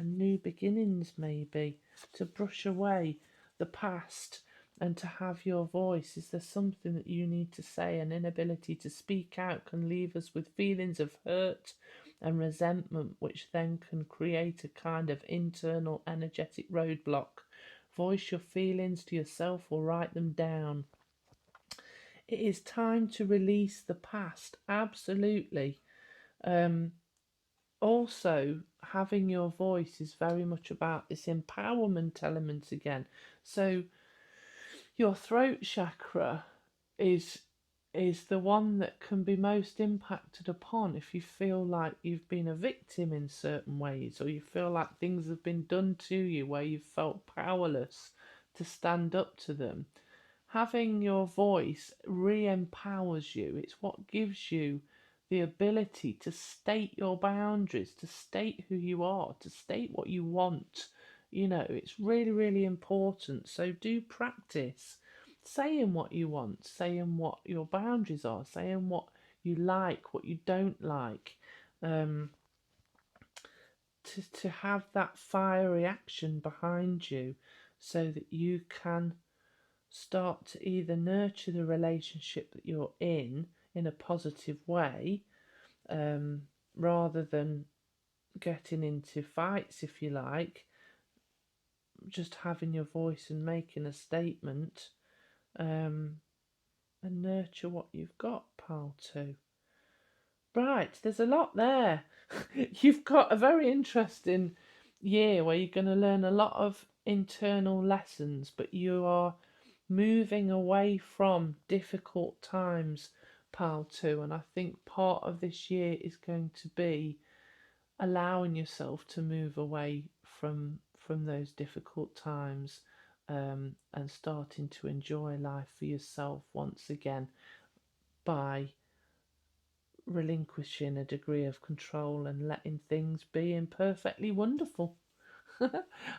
new beginnings, maybe to brush away the past and to have your voice. Is there something that you need to say? An inability to speak out can leave us with feelings of hurt and resentment, which then can create a kind of internal energetic roadblock. Voice your feelings to yourself or write them down. It is time to release the past, absolutely. Also, having your voice is very much about this empowerment element again. So, your throat chakra is the one that can be most impacted upon if you feel like you've been a victim in certain ways, or you feel like things have been done to you where you've felt powerless to stand up to them. Having your voice re-empowers you. It's what gives you the ability to state your boundaries, to state who you are, to state what you want. It's really, really important. So do practice saying what you want, saying what your boundaries are, saying what you like, what you don't like. To have that fiery action behind you so that you can start to either nurture the relationship that you're in a positive way, rather than getting into fights, if you like. Just having your voice and making a statement, and nurture what you've got, pal, too. Right, there's a lot there. You've got a very interesting year where you're going to learn a lot of internal lessons, but you are moving away from difficult times, pal, too. And I think part of this year is going to be allowing yourself to move away from those difficult times, and starting to enjoy life for yourself once again by relinquishing a degree of control and letting things be imperfectly wonderful.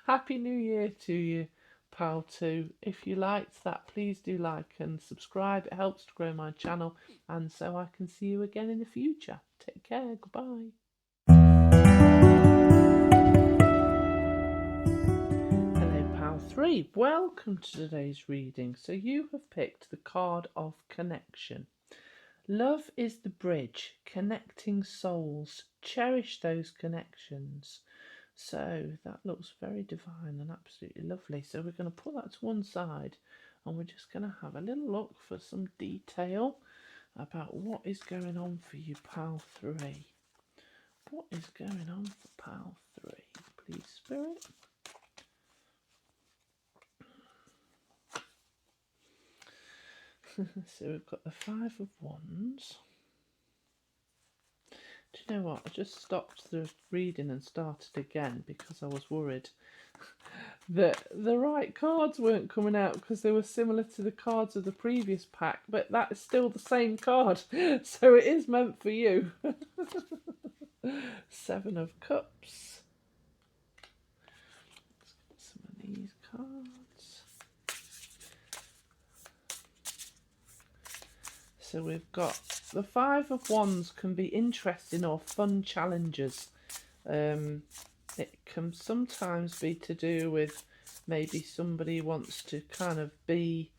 Happy New Year to you, pal, too. If you liked that, please do like and subscribe. It helps to grow my channel, and so I can see you again in the future. Take care. Goodbye. Hello, pal 3. Welcome to today's reading. So you have picked the card of connection. Love is the bridge connecting souls. Cherish those connections. So that looks very divine and absolutely lovely. So we're going to put that to one side, and we're just going to have a little look for some detail about what is going on for you, pal 3. What is going on for pal 3? Please, Spirit. So we've got the 5 of Wands. Do you know what? I just stopped the reading and started again because I was worried that the right cards weren't coming out because they were similar to the cards of the previous pack, but that is still the same card, so it is meant for you. 7 of Cups. Let's get some of these cards. So we've got the 5 of Wands can be interesting or fun challenges. It can sometimes be to do with maybe somebody wants to kind of be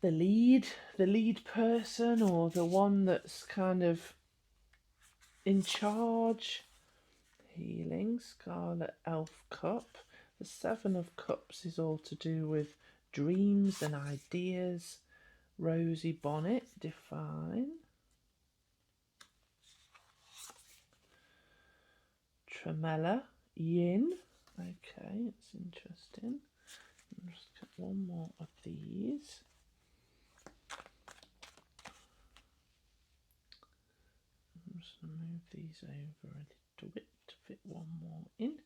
the lead person, or the one that's kind of in charge. Healing, Scarlet Elf Cup. The 7 of Cups is all to do with dreams and ideas. Rosy Bonnet, Define. Tremella, Yin. Okay, it's interesting. I'll just get one more of these. I'm just going to move these over a little bit to fit one more in.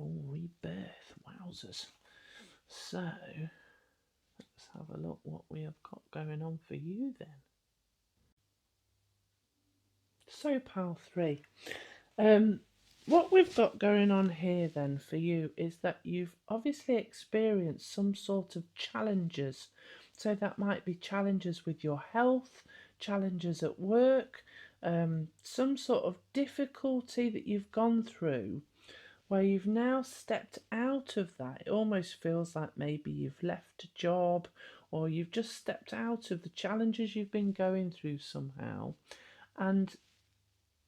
Oh, rebirth, wowzers. So, let's have a look what we have got going on for you then. So, pal 3, what we've got going on here then for you is that you've obviously experienced some sort of challenges. So that might be challenges with your health, challenges at work, some sort of difficulty that you've gone through where you've now stepped out of that. It almost feels like maybe you've left a job, or you've just stepped out of the challenges you've been going through somehow. And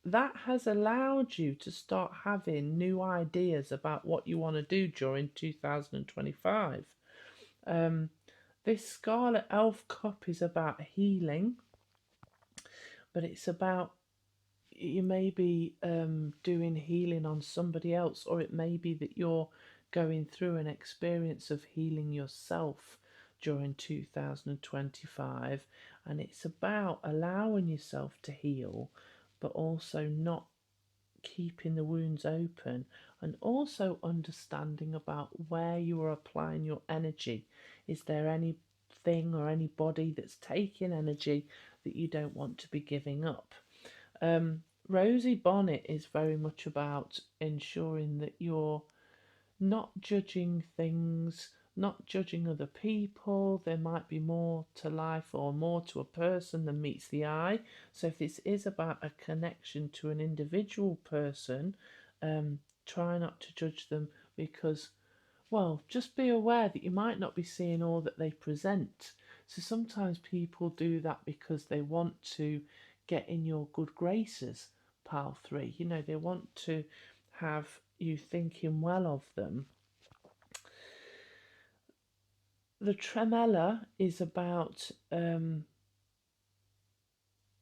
that has allowed you to start having new ideas about what you want to do during 2025. This Scarlet Elf Cup is about healing. but it's about you may be doing healing on somebody else, or it may be that you're going through an experience of healing yourself during 2025, and it's about allowing yourself to heal, but also not keeping the wounds open, and also understanding about where you are applying your energy. Is there anything or anybody that's taking energy that you don't want to be giving up? Rosie Bonnet is very much about ensuring that you're not judging things, not judging other people. There might be more to life or more to a person than meets the eye. So if this is about a connection to an individual person, try not to judge them, because, well, just be aware that you might not be seeing all that they present. So sometimes people do that because they want to get in your good graces, pile three. You know, they want to have you thinking well of them. The tremella is about the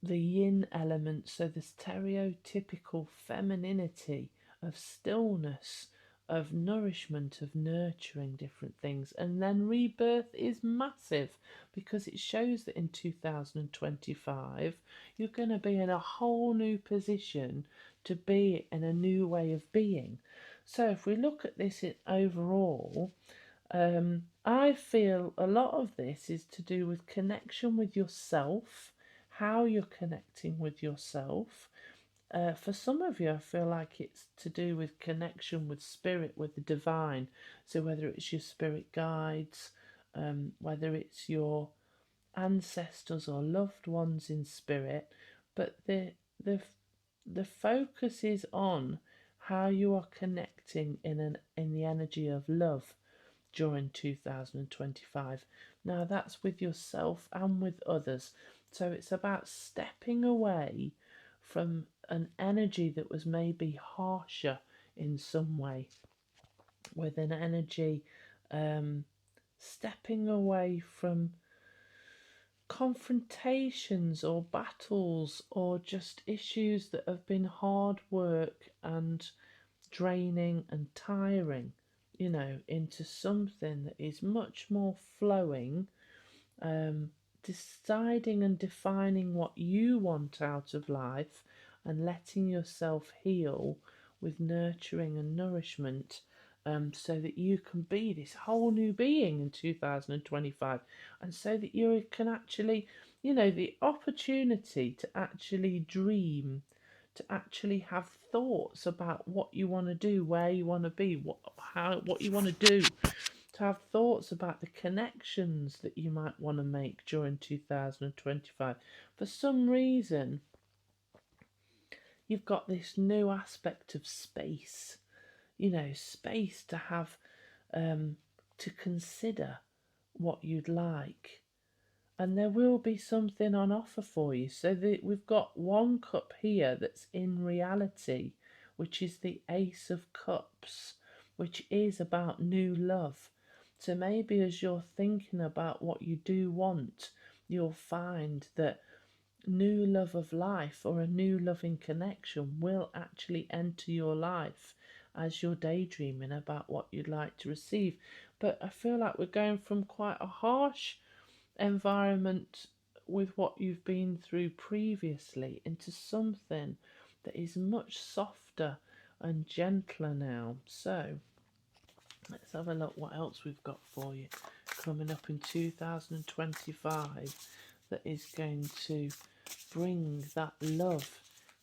yin element, so the stereotypical femininity of stillness, of nourishment, of nurturing different things. And then rebirth is massive, because it shows that in 2025 you're going to be in a whole new position to be in a new way of being. So if we look at this in overall, I feel a lot of this is to do with connection with yourself, how you're connecting with yourself. For some of you, I feel like it's to do with connection with spirit, with the divine. So whether it's your spirit guides, whether it's your ancestors or loved ones in spirit, but the focus is on how you are connecting in the energy of love during 2025. Now that's with yourself and with others. So it's about stepping away from an energy that was maybe harsher in some way, with an energy, stepping away from confrontations or battles or just issues that have been hard work and draining and tiring, you know, into something that is much more flowing, deciding and defining what you want out of life, and letting yourself heal with nurturing and nourishment, so that you can be this whole new being in 2025, and so that you can actually, you know, the opportunity to actually dream, to actually have thoughts about what you want to do, where you want to be, what you want to do, to have thoughts about the connections that you might want to make during 2025. For some reason, you've got this new aspect of space, you know, space to have, to consider what you'd like. And there will be something on offer for you. So we've got one cup here that's in reality, which is the Ace of Cups, which is about new love. So maybe as you're thinking about what you do want, you'll find that new love of life or a new loving connection will actually enter your life as you're daydreaming about what you'd like to receive. But I feel like we're going from quite a harsh environment with what you've been through previously into something that is much softer and gentler now. So let's have a look what else we've got for you coming up in 2025 that is going to bring that love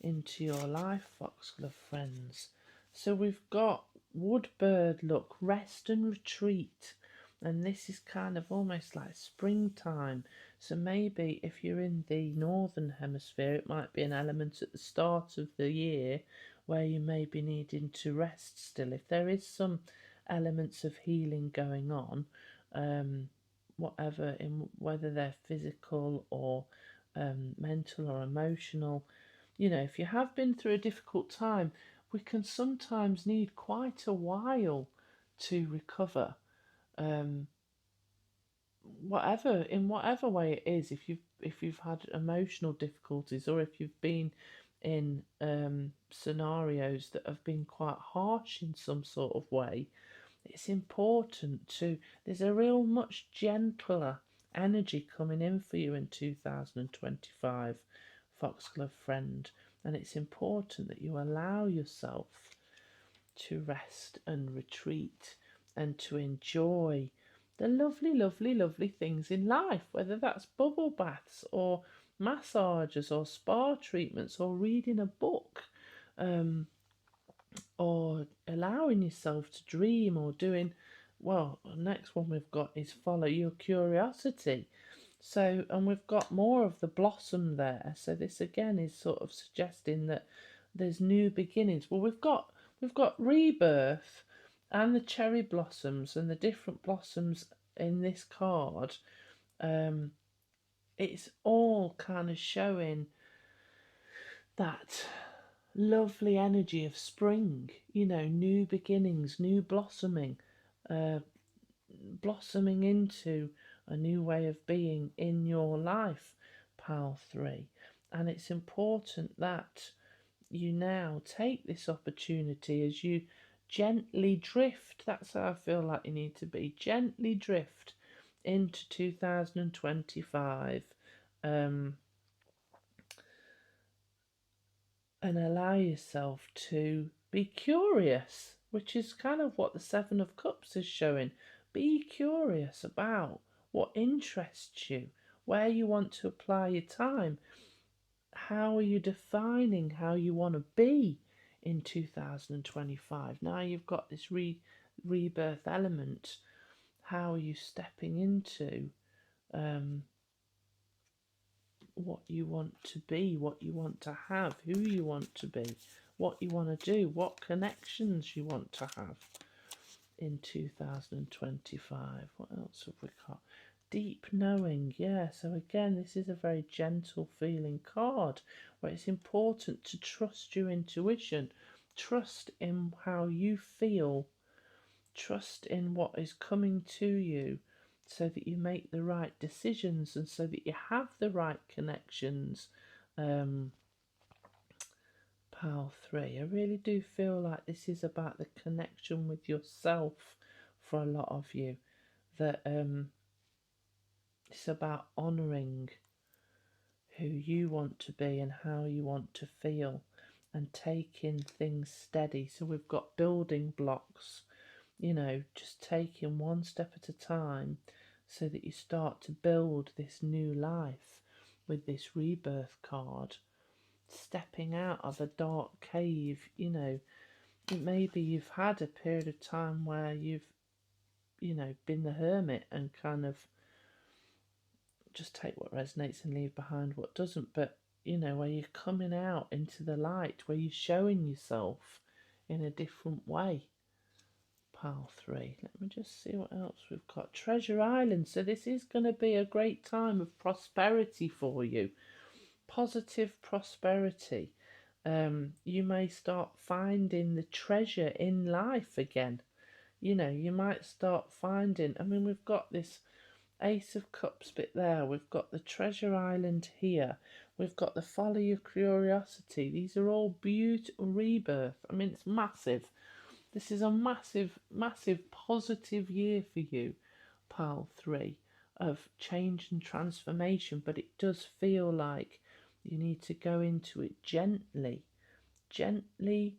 into your life, Foxglove friends. So we've got Woodbird, look, rest and retreat. And this is kind of almost like springtime. So maybe if you're in the northern hemisphere, it might be an element at the start of the year where you may be needing to rest still. If there is some elements of healing going on, whatever, in whether they're physical or mental or emotional, you know, if you have been through a difficult time, we can sometimes need quite a while to recover. Whatever, in whatever way it is, if you've you've had emotional difficulties, or if you've been in scenarios that have been quite harsh in some sort of way, it's important to, there's a real much gentler energy coming in for you in 2025, Foxglove friend, and it's important that you allow yourself to rest and retreat and to enjoy the lovely, lovely, lovely things in life, whether that's bubble baths or massages or spa treatments or reading a book, or allowing yourself to dream, or doing, well, the next one we've got is follow your curiosity. So, and we've got more of the blossom there. So this again is sort of suggesting that there's new beginnings. Well, we've got rebirth and the cherry blossoms and the different blossoms in this card. It's all kind of showing that lovely energy of spring, new beginnings, new blossoming, blossoming into a new way of being in your life, pile 3. And it's important that you now take this opportunity as you gently drift. That's how I feel like you need to be. Gently drift into 2025. And allow yourself to be curious, which is kind of what the Seven of Cups is showing. Be curious about what interests you, where you want to apply your time. How are you defining how you want to be in 2025? Now you've got this rebirth element. How are you stepping into what you want to be, what you want to have, who you want to be, what you want to do, what connections you want to have in 2025. What else have we got? Deep knowing, yeah. So again, this is a very gentle feeling card where it's important to trust your intuition, trust in how you feel, trust in what is coming to you, so that you make the right decisions and so that you have the right connections. Pile 3, I really do feel like this is about the connection with yourself for a lot of you, that it's about honouring who you want to be and how you want to feel, and taking things steady. So we've got building blocks, just taking one step at a time, so that you start to build this new life with this rebirth card. Stepping out of a dark cave, maybe you've had a period of time where you've, been the hermit and kind of just take what resonates and leave behind what doesn't. But, where you're coming out into the light, where you're showing yourself in a different way. Pile 3. Let me just see what else we've got. Treasure Island. So this is going to be a great time of prosperity for you. Positive prosperity. You may start finding the treasure in life again. You might start finding, we've got this Ace of Cups bit there. We've got the Treasure Island here. We've got the Follow Your Curiosity. These are all beautiful rebirth. It's massive. This is a massive, massive positive year for you, pile 3, of change and transformation. But it does feel like you need to go into it gently. Gently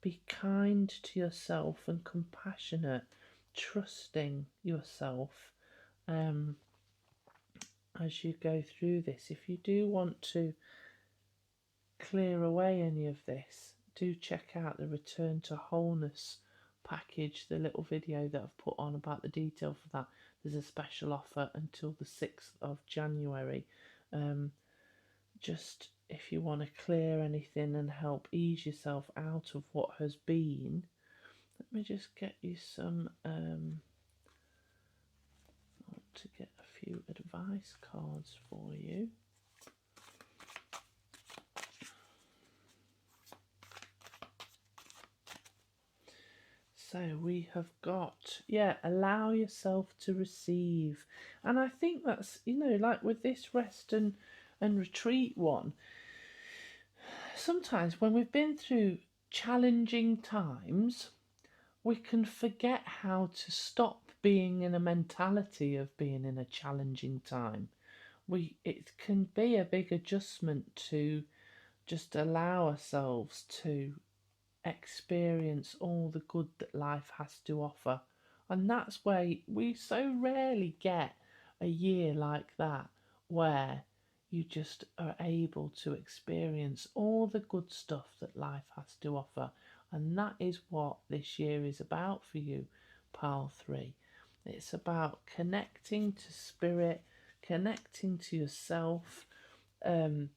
be kind to yourself and compassionate, trusting yourself as you go through this. If you do want to clear away any of this, do check out the Return to Wholeness package, the little video that I've put on about the detail for that. There's a special offer until the 6th of January. Just if you want to clear anything and help ease yourself out of what has been. Let me just get you some, I want to get a few advice cards for you. So we have got, yeah, allow yourself to receive. And I think that's, like with this rest and retreat one, sometimes when we've been through challenging times, we can forget how to stop being in a mentality of being in a challenging time. It can be a big adjustment to just allow ourselves to experience all the good that life has to offer. And that's where we so rarely get a year like that where you just are able to experience all the good stuff that life has to offer. And that is what this year is about for you, Pile 3. It's about connecting to spirit, connecting to yourself, um,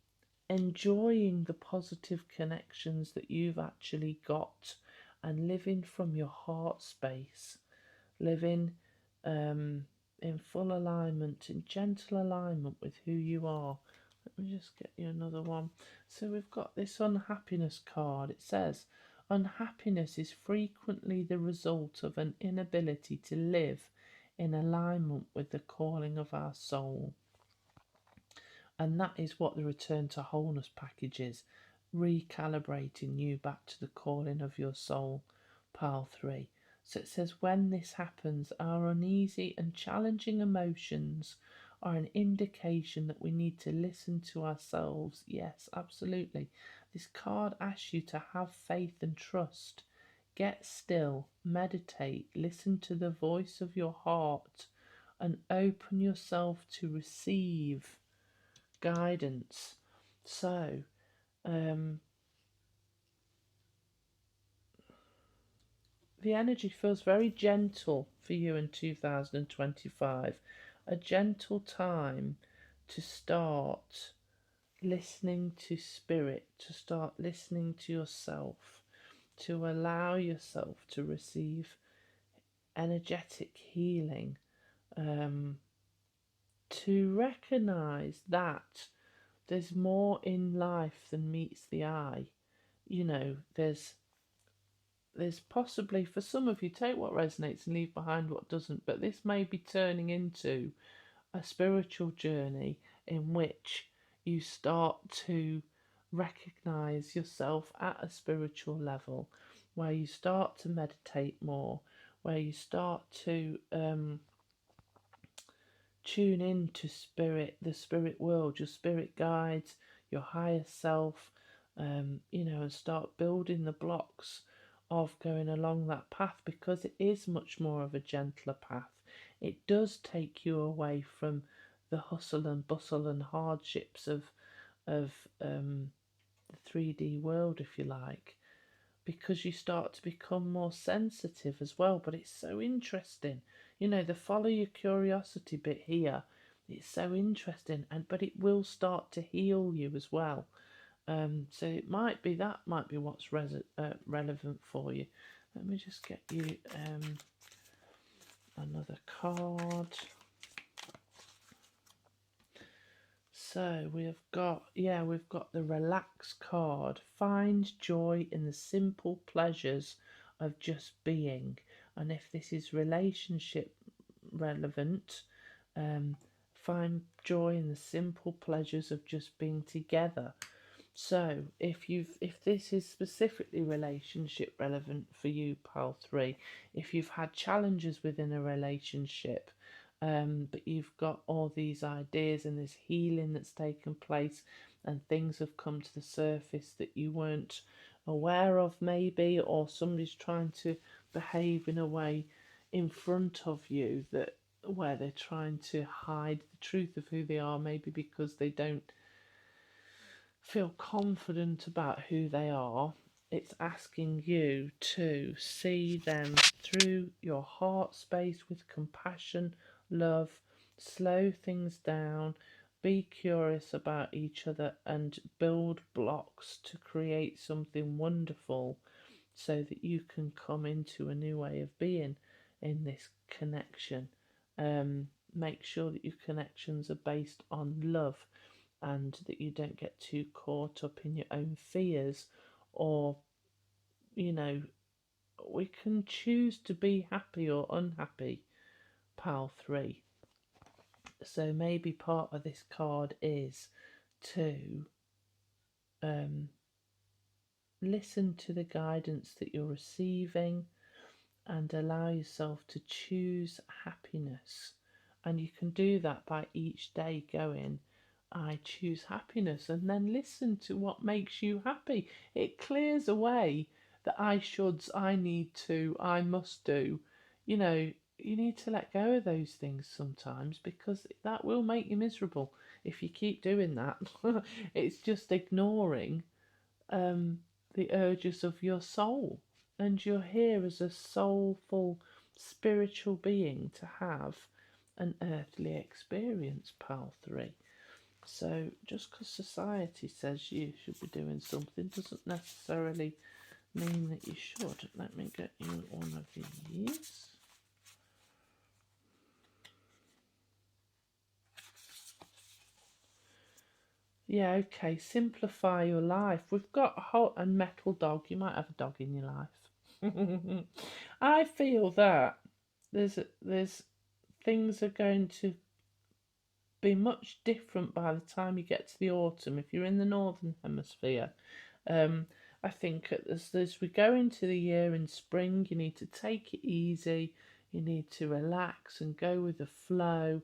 enjoying the positive connections that you've actually got and living from your heart space, living in full alignment, in gentle alignment with who you are. Let me just get you another one. So we've got this unhappiness card. It says, unhappiness is frequently the result of an inability to live in alignment with the calling of our soul. And that is what the Return to Wholeness package is, recalibrating you back to the calling of your soul, Pile 3. So it says, when this happens, our uneasy and challenging emotions are an indication that we need to listen to ourselves. Yes, absolutely. This card asks you to have faith and trust. Get still, meditate, listen to the voice of your heart, and open yourself to receive guidance. So, the energy feels very gentle for you in 2025. A gentle time to start listening to spirit, to start listening to yourself, to allow yourself to receive energetic healing, to recognize that there's more in life than meets the eye. There's possibly, for some of you, take what resonates and leave behind what doesn't, but this may be turning into a spiritual journey in which you start to recognize yourself at a spiritual level, where you start to meditate more, where you start to tune in to spirit, the spirit world, your spirit guides, your higher self, and start building the blocks of going along that path, because it is much more of a gentler path. It does take you away from the hustle and bustle and hardships of the 3D world, if you like, because you start to become more sensitive as well. But it's so interesting, the follow your curiosity bit here. It's so interesting, but it will start to heal you as well. So that might be what's relevant for you. Let me just get you another card. So we've got the relax card. Find joy in the simple pleasures of just being. And if this is relationship relevant, find joy in the simple pleasures of just being together. So if this is specifically relationship relevant for you, Pile 3, if you've had challenges within a relationship, but you've got all these ideas and this healing that's taken place, and things have come to the surface that you weren't aware of maybe, or somebody's trying to behave in a way in front of you that where they're trying to hide the truth of who they are, maybe because they don't feel confident about who they are. It's asking you to see them through your heart space with compassion, love, slow things down, be curious about each other, and build blocks to create something wonderful so that you can come into a new way of being in this connection. Make sure that your connections are based on love, and that you don't get too caught up in your own fears, or, you know, we can choose to be happy or unhappy, pile 3. So maybe part of this card is to listen to the guidance that you're receiving and allow yourself to choose happiness. And you can do that by each day going, I choose happiness, and then listen to what makes you happy. It clears away the I shoulds, I need to, I must do. You know, you need to let go of those things sometimes, because that will make you miserable if you keep doing that. It's just ignoring the urges of your soul. And you're here as a soulful, spiritual being to have an earthly experience, pile 3. So just because society says you should be doing something doesn't necessarily mean that you should. Let me get you one of these. Yeah, okay, simplify your life. We've got a whole and metal dog. You might have a dog in your life. I feel that there's things are going to be much different by the time you get to the autumn. If you're in the northern hemisphere, I think as we go into the year in spring, you need to take it easy. You need to relax and go with the flow.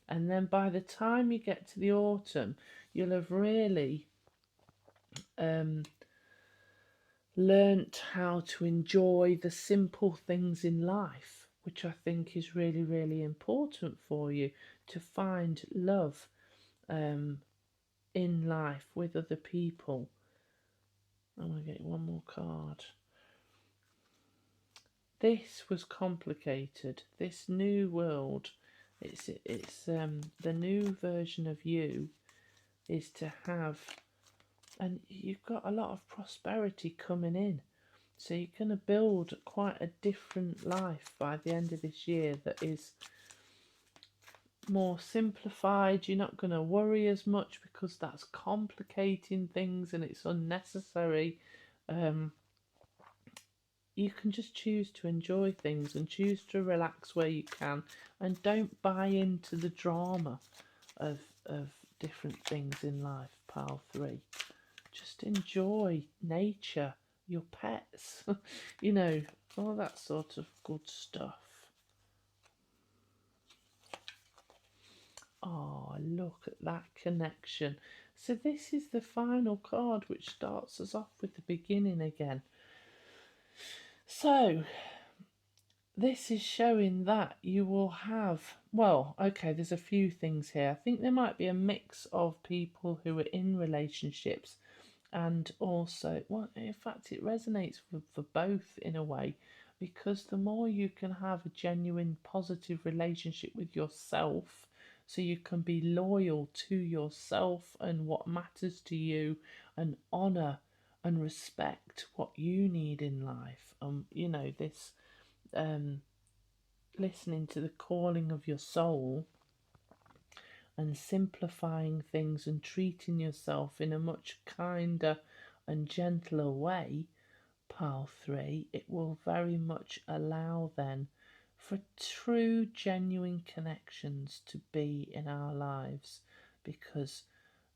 And then by the time you get to the autumn, you'll have really learnt how to enjoy the simple things in life, which I think is really, really important for you, to find love in life with other people. I'm going to get one more card. This was complicated. This new world, it's the new version of you is to have, and you've got a lot of prosperity coming in. So you're going to build quite a different life by the end of this year that is more simplified. You're not going to worry as much because that's complicating things and it's unnecessary. You can just choose to enjoy things and choose to relax where you can, and don't buy into the drama of different things in life, pile 3. Just enjoy nature, your pets, you know, all that sort of good stuff. Oh, look at that connection. So this is the final card, which starts us off with the beginning again. So this is showing that you will have, well, okay, there's a few things here. I think there might be a mix of people who are in relationships, and also, well, in fact, it resonates for both in a way, because the more you can have a genuine positive relationship with yourself, so you can be loyal to yourself and what matters to you, and honour and respect what you need in life. You know, this listening to the calling of your soul and simplifying things and treating yourself in a much kinder and gentler way, pile 3, it will very much allow then for true, genuine connections to be in our lives, because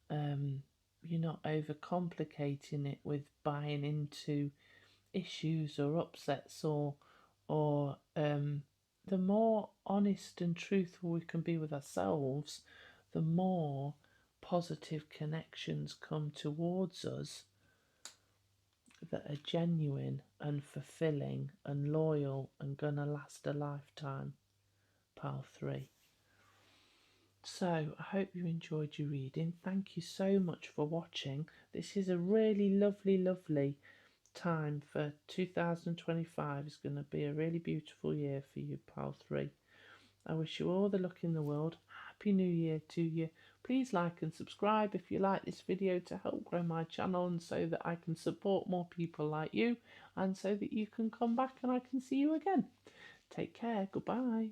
you're not overcomplicating it with buying into issues or upsets, or the more honest and truthful we can be with ourselves, the more positive connections come towards us that are genuine and fulfilling and loyal and gonna last a lifetime, pile 3. So I hope you enjoyed your reading. Thank you so much for watching. This is a really lovely time for 2025. Is going to be a really beautiful year for you, pile 3. I wish you all the luck in the world. Happy New Year to you. Please like and subscribe if you like this video to help grow my channel, and so that I can support more people like you, and so that you can come back and I can see you again. Take care. Goodbye.